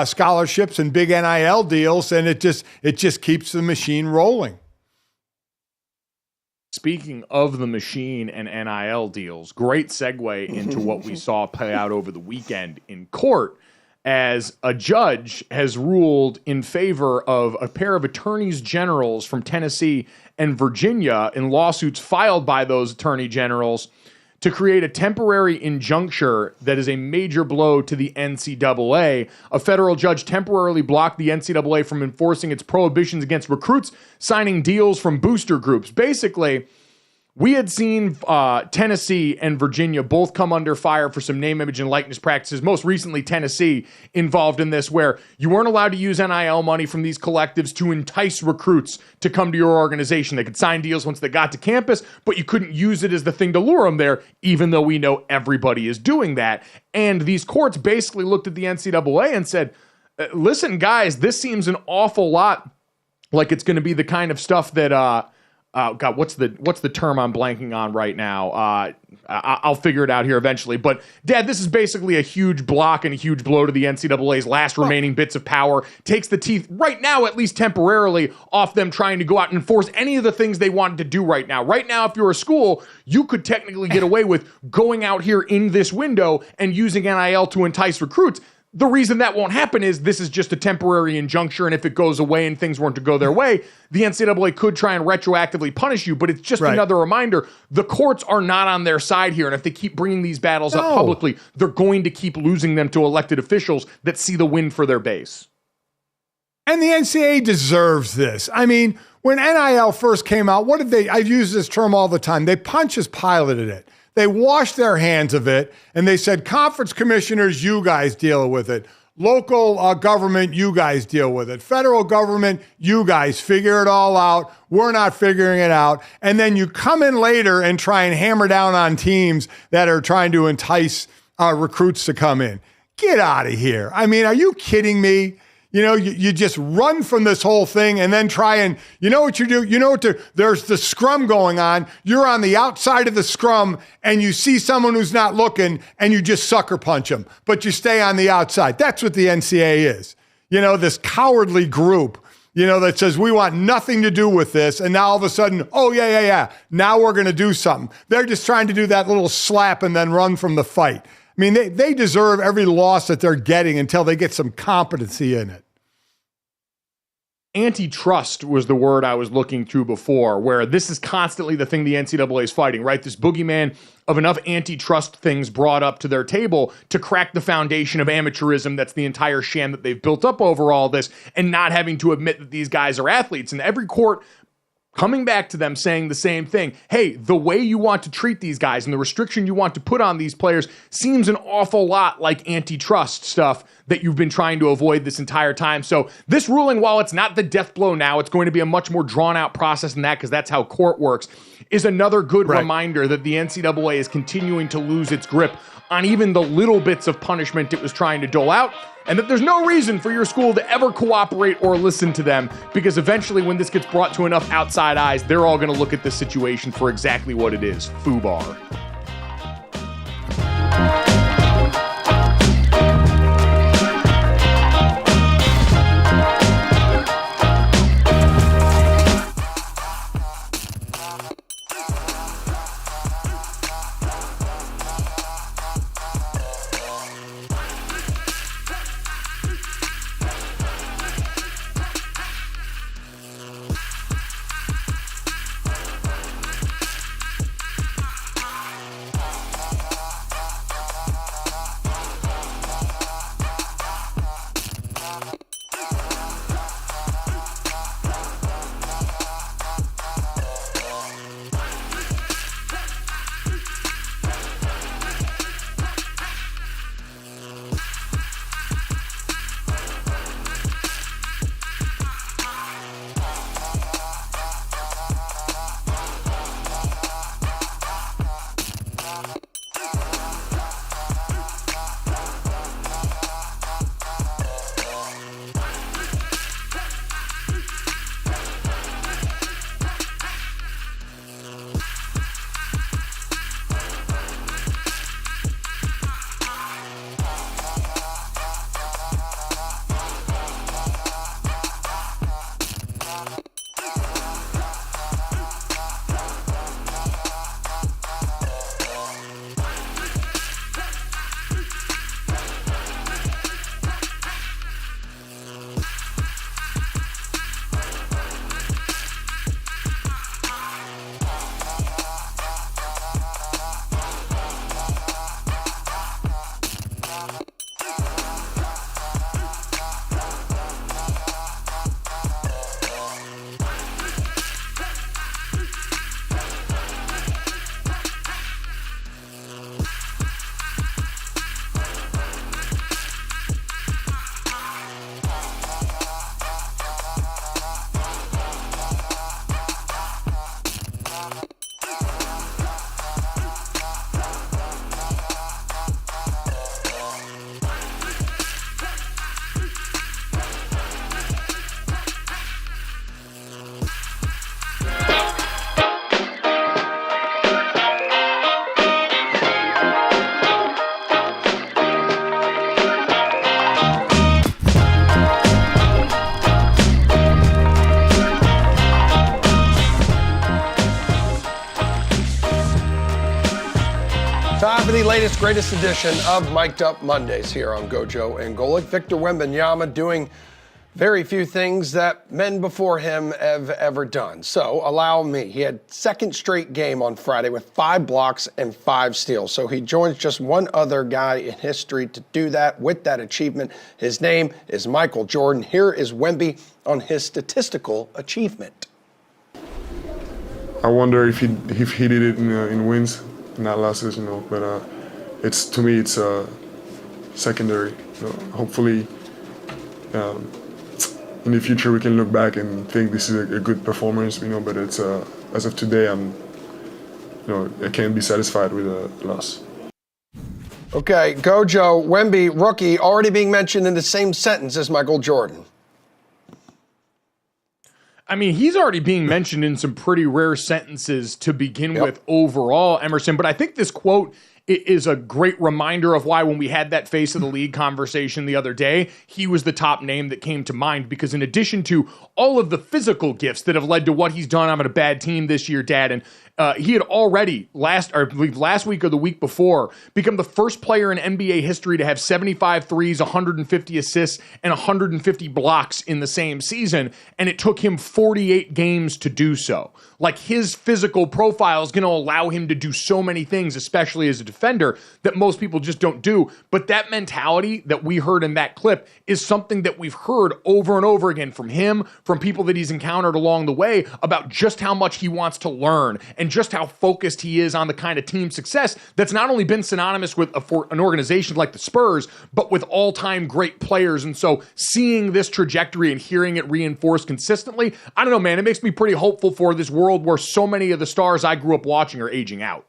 scholarships and big NIL deals, and it just keeps the machine rolling. Speaking of the machine and NIL deals, great segue into what we saw play out over the weekend in court as a judge has ruled in favor of a pair of attorneys generals from Tennessee and Virginia in lawsuits filed by those attorney generals to create a temporary injunction that is a major blow to the NCAA. A federal judge temporarily blocked the NCAA from enforcing its prohibitions against recruits signing deals from booster groups. Basically, we had seen Tennessee and Virginia both come under fire for some name, image, and likeness practices. Most recently, Tennessee involved in this, where you weren't allowed to use NIL money from these collectives to entice recruits to come to your organization. They could sign deals once they got to campus, but you couldn't use it as the thing to lure them there, even though we know everybody is doing that. And these courts basically looked at the NCAA and said, listen, guys, this seems an awful lot like it's going to be the kind of stuff that God, what's the term I'm blanking on right now? I'll figure it out here eventually. But, Dad, this is basically a huge block and a huge blow to the NCAA's last remaining bits of power. Takes the teeth, right now, at least temporarily, off them trying to go out and enforce any of the things they wanted to do right now. Right now, if you're a school, you could technically get away with going out here in this window and using NIL to entice recruits. The reason that won't happen is this is just a temporary injunction, and if it goes away and things weren't to go their way, the NCAA could try and retroactively punish you, but it's just another reminder. The courts are not on their side here, and if they keep bringing these battles up publicly, they're going to keep losing them to elected officials that see the win for their base. And the NCAA deserves this. I mean, when NIL first came out, what did they, I've used this term all the time, they Pontius Pilated it. They washed their hands of it, and they said, conference commissioners, you guys deal with it. Local government, you guys deal with it. Federal government, you guys figure it all out. We're not figuring it out. And then you come in later and try and hammer down on teams that are trying to entice recruits to come in. Get out of here. I mean, are you kidding me? You know, you just run from this whole thing and then try and, you know what you do? You know what there's the scrum going on. You're on the outside of the scrum and you see someone who's not looking and you just sucker punch them, but you stay on the outside. That's what the NCAA is. You know, this cowardly group that says we want nothing to do with this, and now all of a sudden, oh, yeah, now we're going to do something. They're just trying to do that little slap and then run from the fight. I mean, they deserve every loss that they're getting until they get some competency in it. Antitrust was the word I was looking through before, where this is constantly the thing the NCAA is fighting, right? This boogeyman of enough antitrust things brought up to their table to crack the foundation of amateurism that's the entire sham that they've built up over all this, and not having to admit that these guys are athletes. And every court coming back to them saying the same thing. Hey, the way you want to treat these guys and the restriction you want to put on these players seems an awful lot like antitrust stuff that you've been trying to avoid this entire time. So this ruling, while it's not the death blow now, it's going to be a much more drawn out process than that, because that's how court works, is another good reminder that the NCAA is continuing to lose its grip on even the little bits of punishment it was trying to dole out, and that there's no reason for your school to ever cooperate or listen to them, because eventually when this gets brought to enough outside eyes, they're all going to look at this situation for exactly what it is, FUBAR. Time for the latest, greatest edition of Mic'd Up Mondays here on GoJo and Golic. Victor Wembanyama doing very few things that men before him have ever done. So allow me. He had second straight game on Friday with 5 blocks and 5 steals. So he joins just one other guy in history to do that with that achievement. His name is Michael Jordan. Here is Wemby on his statistical achievement. I wonder if he did it in wins, not losses, but it's, to me, it's secondary. Hopefully, in the future we can look back and think this is a good performance, but it's as of today, I can't be satisfied with a loss. Okay, GoJo, Wemby, rookie, already being mentioned in the same sentence as Michael Jordan. I mean, he's already being mentioned in some pretty rare sentences to begin with overall, Emerson. But I think this quote is a great reminder of why when we had that face of the league conversation the other day, he was the top name that came to mind, because in addition to all of the physical gifts that have led to what he's done on a bad team this year, Dad, and he had already last week or the week before become the first player in NBA history to have 75 threes, 150 assists, and 150 blocks in the same season, and it took him 48 games to do so. Like, his physical profile is going to allow him to do so many things, especially as a defender, that most people just don't do. But that mentality that we heard in that clip is something that we've heard over and over again from him, from people that he's encountered along the way, about just how much he wants to learn and just how focused he is on the kind of team success that's not only been synonymous with an organization like the Spurs, but with all-time great players. And so seeing this trajectory and hearing it reinforced consistently, I don't know, man, it makes me pretty hopeful for this world where so many of the stars I grew up watching are aging out.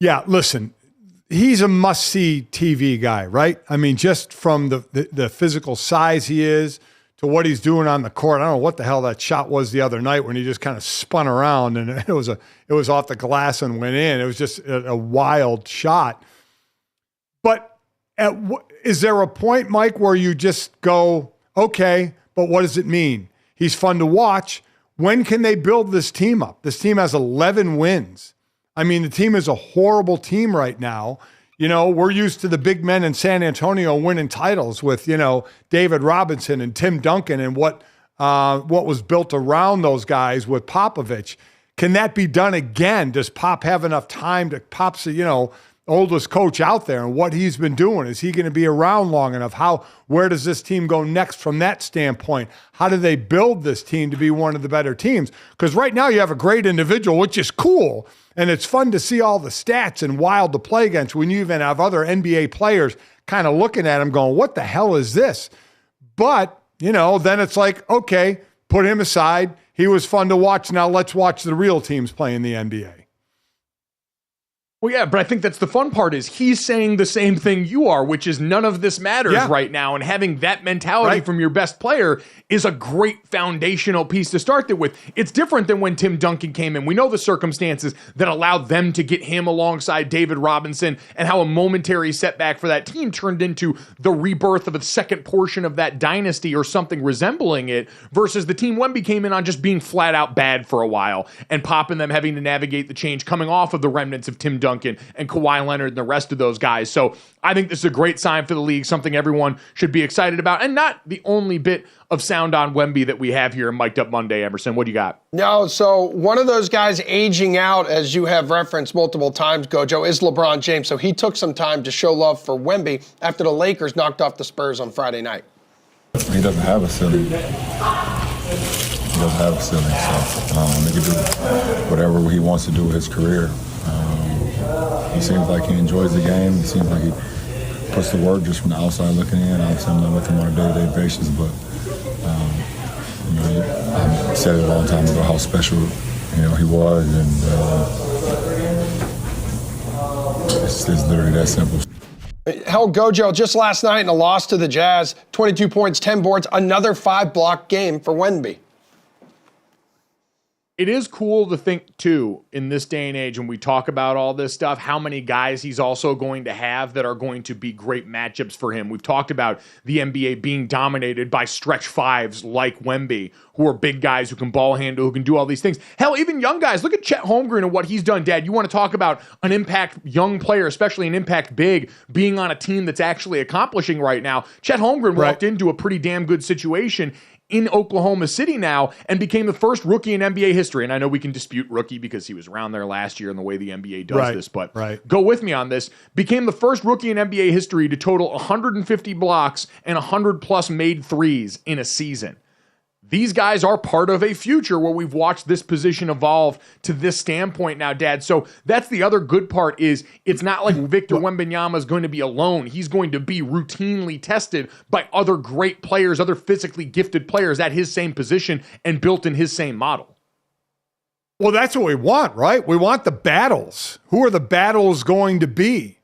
Yeah, listen, he's a must-see TV guy, right? I mean, just from the physical size he is to what he's doing on the court. I don't know what the hell that shot was the other night when he just kind of spun around and it was off the glass and went in. It was just a wild shot. But is there a point, Mike, where you just go, okay, but what does it mean? He's fun to watch. When can they build this team up? This team has 11 wins. I mean, the team is a horrible team right now. You know, we're used to the big men in San Antonio winning titles with, David Robinson and Tim Duncan and what was built around those guys with Popovich. Can that be done again? Does Pop have enough time to Pop's, oldest coach out there, and what he's been doing? Is he going to be around long enough? Where does this team go next from that standpoint? How do they build this team to be one of the better teams? Because right now you have a great individual, which is cool, and it's fun to see all the stats and wild to play against when you even have other NBA players kind of looking at him going, what the hell is this? But, then it's like, okay, put him aside. He was fun to watch. Now let's watch the real teams play in the NBA. Well, yeah, but I think that's the fun part is he's saying the same thing you are, which is none of this matters right now. And having that mentality from your best player is a great foundational piece to start that with. It's different than when Tim Duncan came in. We know the circumstances that allowed them to get him alongside David Robinson and how a momentary setback for that team turned into the rebirth of a second portion of that dynasty or something resembling it, versus the team Wemby came in on just being flat out bad for a while and Pop and them having to navigate the change coming off of the remnants of Tim Duncan and Kawhi Leonard and the rest of those guys. So I think this is a great sign for the league, something everyone should be excited about, and not the only bit of sound on Wemby that we have here in Mic'd Up Monday. Emerson, what do you got? No, so one of those guys aging out, as you have referenced multiple times, Gojo, is LeBron James. So he took some time to show love for Wemby after the Lakers knocked off the Spurs on Friday night. He doesn't have a ceiling. He doesn't have a ceiling, so he can do whatever he wants to do with his career. He seems like he enjoys the game. He seems like he puts the work just from the outside looking in. Obviously, I'm not with him on a day-to-day basis, but I said it a long time ago how special he was, and it's literally that simple. Hell, Gojo, just last night in a loss to the Jazz, 22 points, 10 boards, another 5-block game for Wemby. It is cool to think, too, in this day and age, when we talk about all this stuff, how many guys he's also going to have that are going to be great matchups for him. We've talked about the NBA being dominated by stretch fives like Wemby, who are big guys who can ball handle, who can do all these things. Hell, even young guys. Look at Chet Holmgren and what he's done, Dad. You want to talk about an impact young player, especially an impact big, being on a team that's actually accomplishing right now. Chet Holmgren walked into a pretty damn good situation in Oklahoma City now and became the first rookie in NBA history. And I know we can dispute rookie because he was around there last year and the way the NBA does this, but go with me on this. Became the first rookie in NBA history to total 150 blocks and 100 plus made threes in a season. These guys are part of a future where we've watched this position evolve to this standpoint now, Dad. So that's the other good part is it's not like Victor Wembanyama is going to be alone. He's going to be routinely tested by other great players, other physically gifted players at his same position and built in his same model. Well, that's what we want, right? We want the battles. Who are the battles going to be,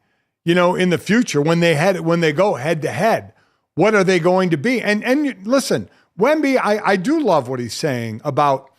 in the future when they go head to head? What are they going to be? And listen, Wemby, I do love what he's saying about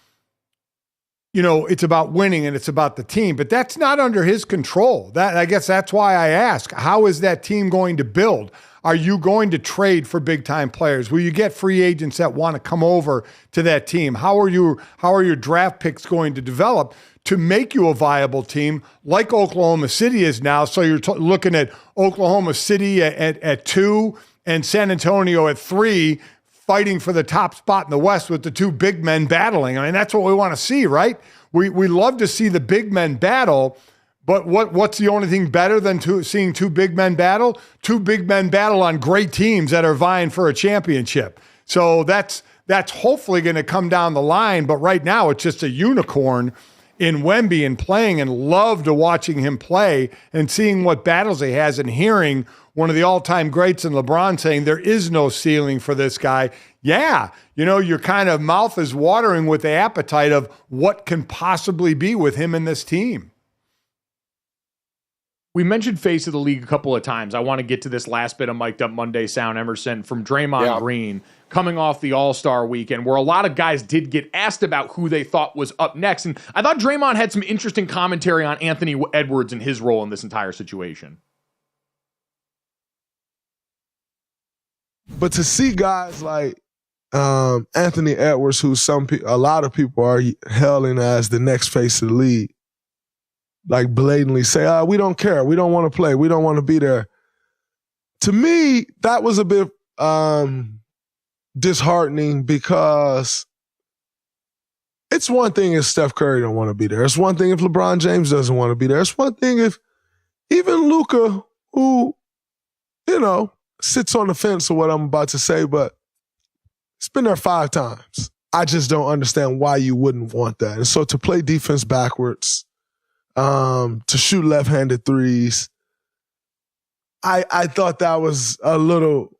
it's about winning and it's about the team, but that's not under his control. I guess that's why I ask, how is that team going to build? Are you going to trade for big time players? Will you get free agents that want to come over to that team? How are your draft picks going to develop to make you a viable team like Oklahoma City is now? So you're looking at Oklahoma City at 2 and San Antonio at 3, fighting for the top spot in the West with the two big men battling. I mean, that's what we want to see, right? We love to see the big men battle, but what's the only thing better than seeing two big men battle? Two big men battle on great teams that are vying for a championship. So that's hopefully going to come down the line, but right now it's just a unicorn in Wemby and playing, and love to watching him play and seeing what battles he has and hearing one of the all-time greats in LeBron saying there is no ceiling for this guy. Yeah, your kind of mouth is watering with the appetite of what can possibly be with him in this team. We mentioned face of the league a couple of times. I want to get to this last bit of Mic'd Up Monday sound, Emerson, from Draymond Green coming off the All-Star weekend, where a lot of guys did get asked about who they thought was up next. And I thought Draymond had some interesting commentary on Anthony Edwards and his role in this entire situation. But to see guys like Anthony Edwards, who a lot of people are hailing as the next face of the league, like blatantly say, we don't care, we don't want to play, we don't want to be there. To me, that was a bit disheartening, because it's one thing if Steph Curry don't want to be there. It's one thing if LeBron James doesn't want to be there. It's one thing if even Luka, who, sits on the fence of what I'm about to say, but it's been there 5 times. I just don't understand why you wouldn't want that. And so to play defense backwards, to shoot left-handed threes, I thought that was a little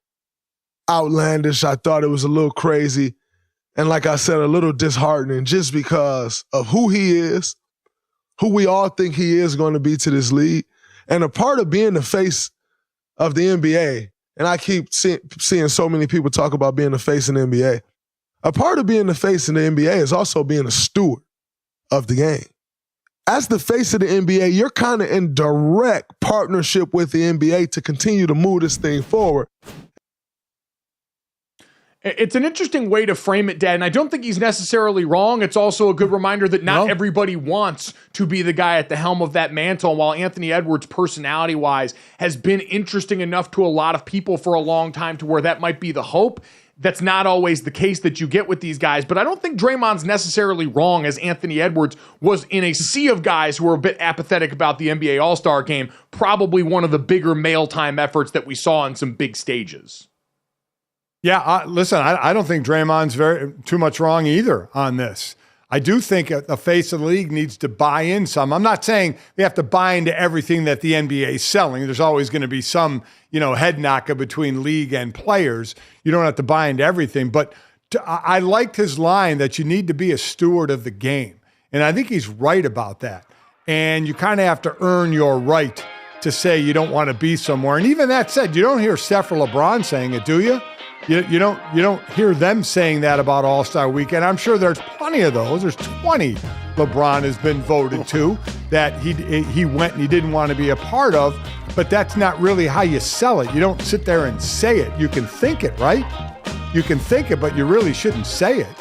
outlandish. I thought it was a little crazy. And like I said, a little disheartening, just because of who he is, who we all think he is going to be to this league. And a part of being the face of the NBA, and I keep seeing so many people talk about being the face in the NBA. A part of being the face in the NBA is also being a steward of the game. As the face of the NBA, you're kind of in direct partnership with the NBA to continue to move this thing forward. It's an interesting way to frame it, Dad, and I don't think he's necessarily wrong. It's also a good reminder that not everybody wants to be the guy at the helm of that mantle. And while Anthony Edwards, personality-wise, has been interesting enough to a lot of people for a long time to where that might be the hope, that's not always the case that you get with these guys. But I don't think Draymond's necessarily wrong, as Anthony Edwards was in a sea of guys who were a bit apathetic about the NBA All-Star game, probably one of the bigger mail-time efforts that we saw on some big stages. Yeah, listen, I don't think Draymond's too much wrong either on this. I do think the face of the league needs to buy in some. I'm not saying they have to buy into everything that the NBA is selling. There's always going to be some, head knocker between league and players. You don't have to buy into everything. But I liked his line that you need to be a steward of the game. And I think he's right about that. And you kind of have to earn your right to say you don't want to be somewhere. And even that said, you don't hear Steph or LeBron saying it, do you? You don't hear them saying that about All-Star Weekend. I'm sure there's plenty of those. There's 20 LeBron has been voted to that he went and he didn't want to be a part of, but that's not really how you sell it. You don't sit there and say it. You can think it, right? You can think it, but you really shouldn't say it.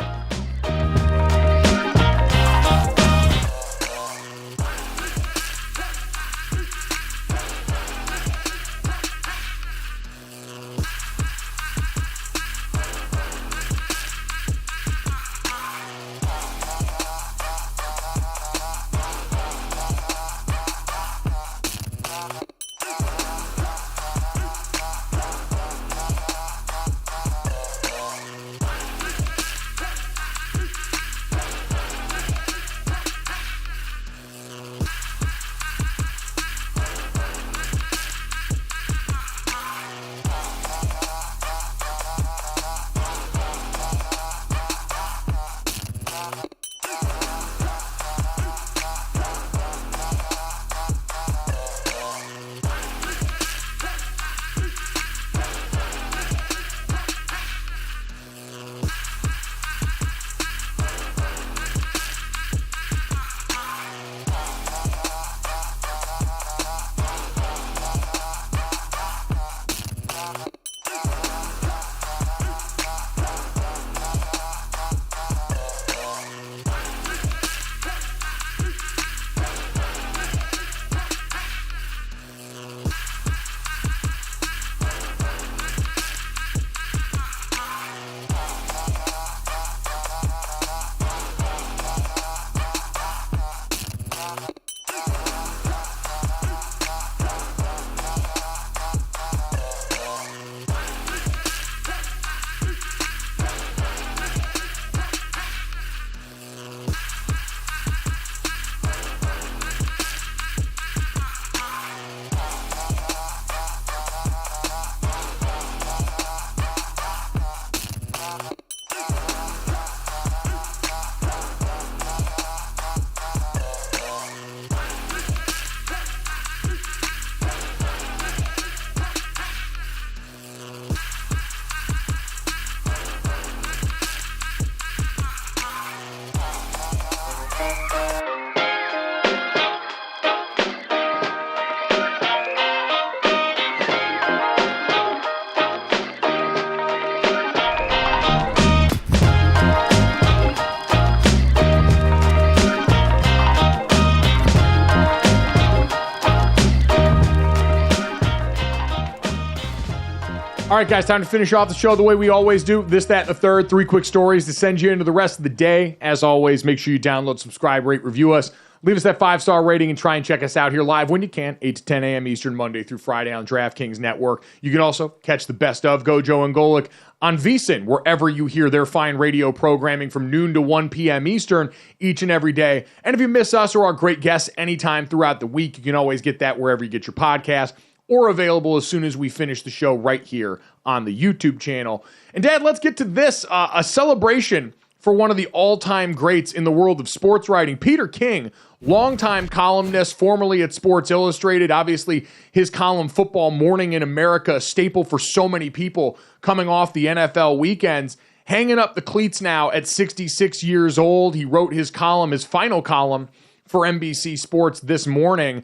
All right, guys, time to finish off the show the way we always do. This, that, and the third. 3 quick stories to send you into the rest of the day. As always, make sure you download, subscribe, rate, review us. Leave us that 5-star rating and try and check us out here live when you can, 8 to 10 a.m. Eastern, Monday through Friday on DraftKings Network. You can also catch the best of GoJo and Golic on VSiN, wherever you hear their fine radio programming from noon to 1 p.m. Eastern each and every day. And if you miss us or our great guests anytime throughout the week, you can always get that wherever you get your podcast, or available as soon as we finish the show right here on the YouTube channel. And Dad, let's get to this, a celebration for one of the all-time greats in the world of sports writing, Peter King, longtime columnist, formerly at Sports Illustrated. Obviously, his column, Football Morning in America, a staple for so many people coming off the NFL weekends. Hanging up the cleats now at 66 years old. He wrote his column, his final column, for NBC Sports this morning,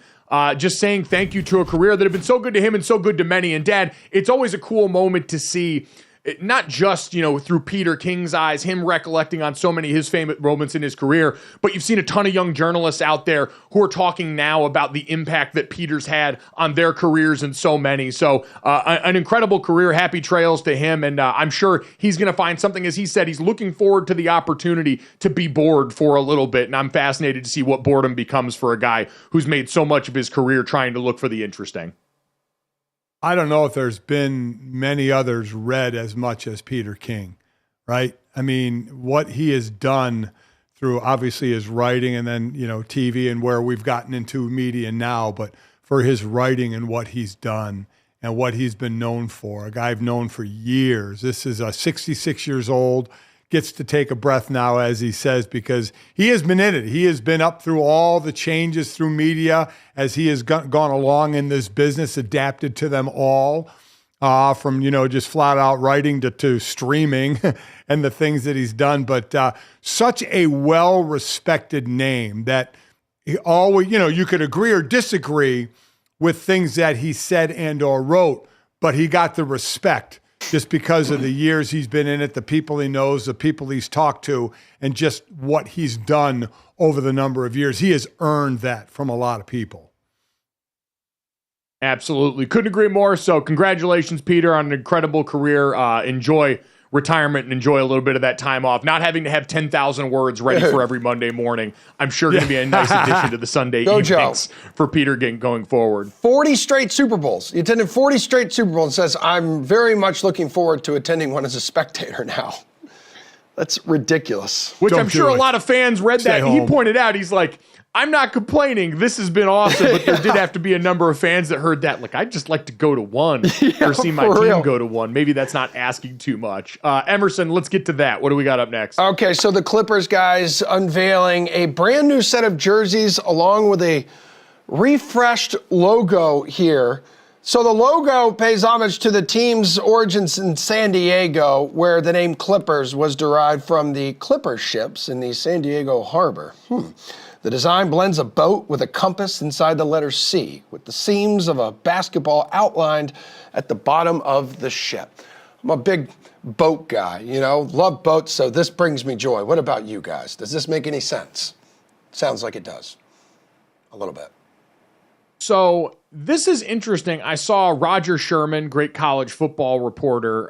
just saying thank you to a career that had been so good to him and so good to many. And Dad, it's always a cool moment to see, not just, through Peter King's eyes, him recollecting on so many of his famous moments in his career, but you've seen a ton of young journalists out there who are talking now about the impact that Peter's had on their careers and so many. So an incredible career. Happy trails to him. And I'm sure he's going to find something, as he said, he's looking forward to the opportunity to be bored for a little bit. And I'm fascinated to see what boredom becomes for a guy who's made so much of his career trying to look for the interesting. I don't know if there's been many others read as much as Peter King, right? I mean, what he has done through obviously his writing and then, TV and where we've gotten into media now, but for his writing and what he's done and what he's been known for, a guy I've known for years. This is 66 years old, gets to take a breath now, as he says, because he has been in it. He has been up through all the changes through media as he has gone along in this business, adapted to them all, from, just flat out writing to streaming and the things that he's done. But such a well-respected name that he always, you could agree or disagree with things that he said and or wrote, but he got the respect just because of the years he's been in it, the people he knows, the people he's talked to, and just what he's done over the number of years. He has earned that from a lot of people. Absolutely. Couldn't agree more. So congratulations, Peter, on an incredible career. Enjoy retirement and enjoy a little bit of that time off. Not having to have 10,000 words ready for every Monday morning. I'm sure going to be a nice addition to the Sunday evenings for Peter going forward. 40 straight Super Bowls. He attended 40 straight Super Bowls and says, I'm very much looking forward to attending one as a spectator now. That's ridiculous. Which I'm sure a lot of fans read that. He pointed out, he's like, I'm not complaining. This has been awesome. But there did have to be a number of fans that heard that. Like, I'd just like to go to one or see my team go to one. Maybe that's not asking too much. Emerson, let's get to that. What do we got up next? Okay, so the Clippers guys unveiling a brand new set of jerseys along with a refreshed logo here. So the logo pays homage to the team's origins in San Diego, where the name Clippers was derived from the Clipper ships in the San Diego harbor. The design blends a boat with a compass inside the letter C, with the seams of a basketball outlined at the bottom of the ship. I'm a big boat guy, love boats, so this brings me joy. What about you guys? Does this make any sense? Sounds like it does. A little bit. So this is interesting. I saw Roger Sherman, great college football reporter,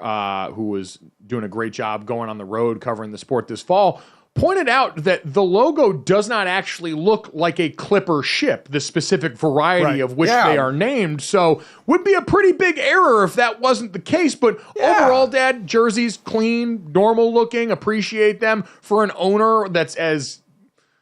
who was doing a great job going on the road covering the sport this fall, pointed out that the logo does not actually look like a Clipper ship, the specific variety of which they are named. So would be a pretty big error if that wasn't the case. But overall, Dad, jerseys clean, normal looking, appreciate them. For an owner that's as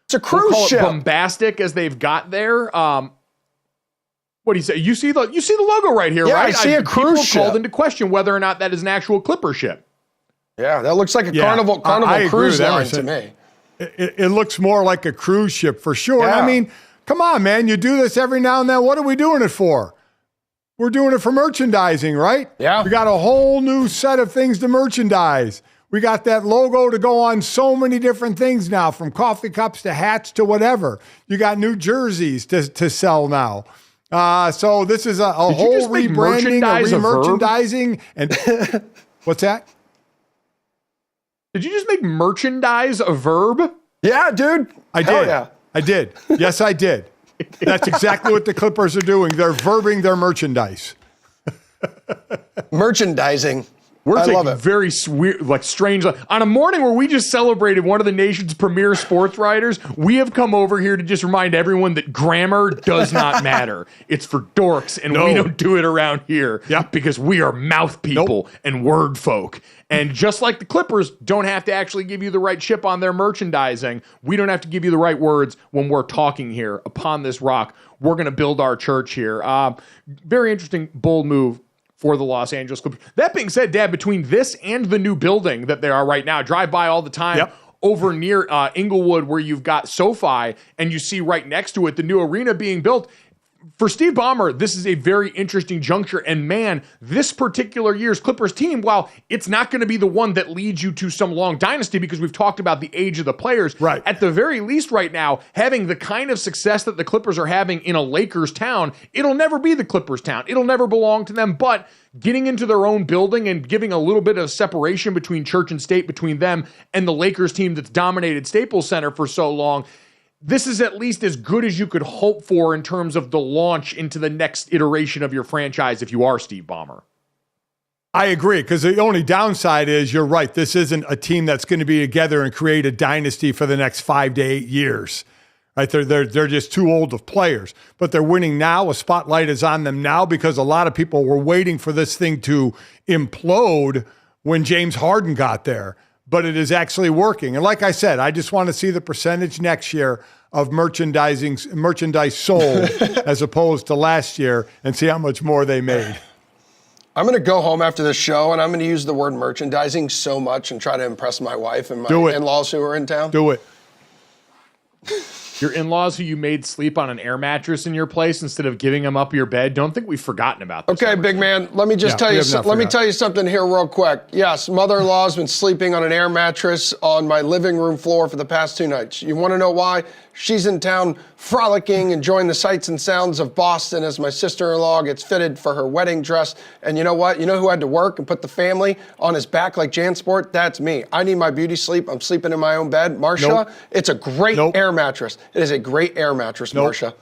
it's a cruise ship bombastic as they've got there. What do you say? You see the logo right here, right? I see a cruise ship. People called into question whether or not that is an actual Clipper ship. Yeah, that looks like a Carnival cruise line to me. It looks more like a cruise ship for sure. Yeah. I mean, come on, man. You do this every now and then. What are we doing it for? We're doing it for merchandising, right? Yeah. We got a whole new set of things to merchandise. We got that logo to go on so many different things now, from coffee cups to hats to whatever. You got new jerseys to sell now. So this is a whole rebranding, re-merchandising. And what's that? Did you just make merchandise a verb? Yeah, dude. I did. Yeah. I did. Yes, I did. That's exactly what the Clippers are doing. They're verbing their merchandise. Merchandising. We're I love taking it. very weird, like strange. On a morning where we just celebrated one of the nation's premier sports writers, we have come over here to just remind everyone that grammar does not matter. It's for dorks, and we don't do it around here because we are mouth people and word folk. And just like the Clippers don't have to actually give you the right chip on their merchandising, we don't have to give you the right words when we're talking here upon this rock. We're going to build our church here. Very interesting, bold move for the Los Angeles Clippers. That being said, Dad, between this and the new building that they are right now, drive by all the time over near Inglewood where you've got SoFi, and you see right next to it the new arena being built. For Steve Ballmer, this is a very interesting juncture. And man, this particular year's Clippers team, while it's not going to be the one that leads you to some long dynasty because we've talked about the age of the players, at the very least right now, having the kind of success that the Clippers are having in a Lakers town, it'll never be the Clippers town. It'll never belong to them. But getting into their own building and giving a little bit of separation between church and state, between them and the Lakers team that's dominated Staples Center for so long, this is at least as good as you could hope for in terms of the launch into the next iteration of your franchise if you are Steve Ballmer. I agree, because the only downside is, you're right, this isn't a team that's going to be together and create a dynasty for the next 5 to 8 years. Right? They're just too old of players. But they're winning now. A spotlight is on them now because a lot of people were waiting for this thing to implode when James Harden got there. But it is actually working. And like I said, I just want to see the percentage next year of merchandise sold as opposed to last year, and see how much more they made. I'm going to go home after this show, and I'm going to use the word merchandising so much and try to impress my wife and my in-laws who are in town. Do it. Your in-laws who you made sleep on an air mattress in your place instead of giving them up your bed. Don't think we've forgotten about this. Okay, big man. Let me just tell you. Let me tell you something here real quick. Yes, mother-in-law's been sleeping on an air mattress on my living room floor for the past 2 nights. You want to know why? She's in town frolicking, enjoying the sights and sounds of Boston as my sister-in-law gets fitted for her wedding dress. And you know what? You know who had to work and put the family on his back like JanSport? That's me. I need my beauty sleep. I'm sleeping in my own bed. Marcia, it's a great air mattress. It is a great air mattress, Marcia.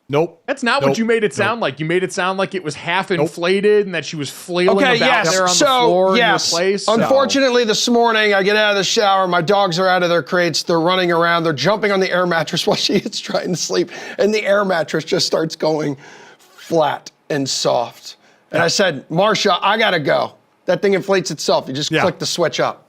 That's not what you made it sound like. You made it sound like it was half inflated and that she was flailing about there on the floor in your place. Unfortunately, this morning, I get out of the shower. My dogs are out of their crates. They're running around. They're jumping on the air mattress while she is trying to sleep. And the air mattress just starts going flat and soft. And I said, Marcia, I got to go. That thing inflates itself. You just click the switch up.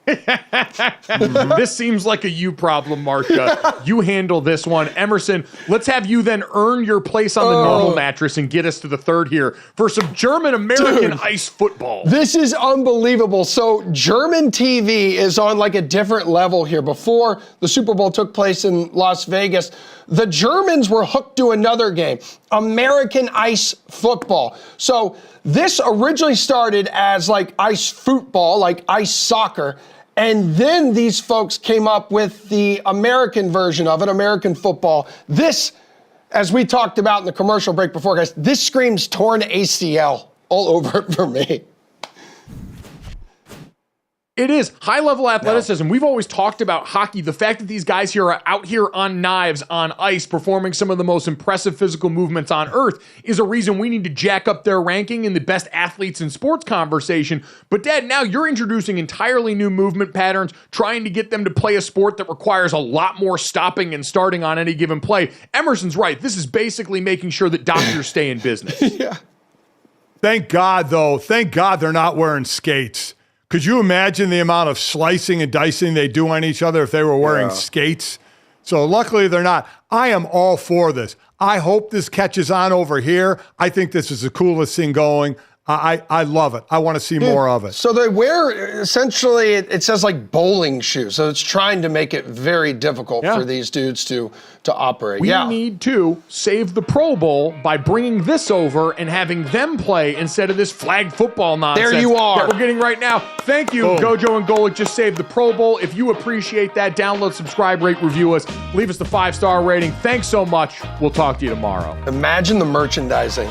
This seems like a you problem, Marcia. You handle this one. Emerson, let's have you then earn your place on the normal mattress and get us to the third here for some German-American ice football. This is unbelievable. So German TV is on like a different level here. Before the Super Bowl took place in Las Vegas, the Germans were hooked to another game, American ice football. So this originally started as like ice football, like ice soccer. And then these folks came up with the American version of it, American football. This, as we talked about in the commercial break before, guys, this screams torn ACL all over it for me. It is high-level athleticism. We've always talked about hockey. The fact that these guys here are out here on knives, on ice, performing some of the most impressive physical movements on earth is a reason we need to jack up their ranking in the best athletes in sports conversation. But Dad, now you're introducing entirely new movement patterns, trying to get them to play a sport that requires a lot more stopping and starting on any given play. Emerson's right. This is basically making sure that doctors stay in business. Thank God, though. Thank God they're not wearing skates. Could you imagine the amount of slicing and dicing they do on each other if they were wearing skates? So luckily they're not. I am all for this. I hope this catches on over here. I think this is the coolest thing going. I love it. I want to see more of it. So they wear, essentially, it says like bowling shoes. So it's trying to make it very difficult for these dudes to operate. We need to save the Pro Bowl by bringing this over and having them play instead of this flag football nonsense there you are. that we're getting right now. Thank you, GoJo and Golic. Just saved the Pro Bowl. If you appreciate that, download, subscribe, rate, review us. Leave us the 5-star rating. Thanks so much. We'll talk to you tomorrow. Imagine the merchandising.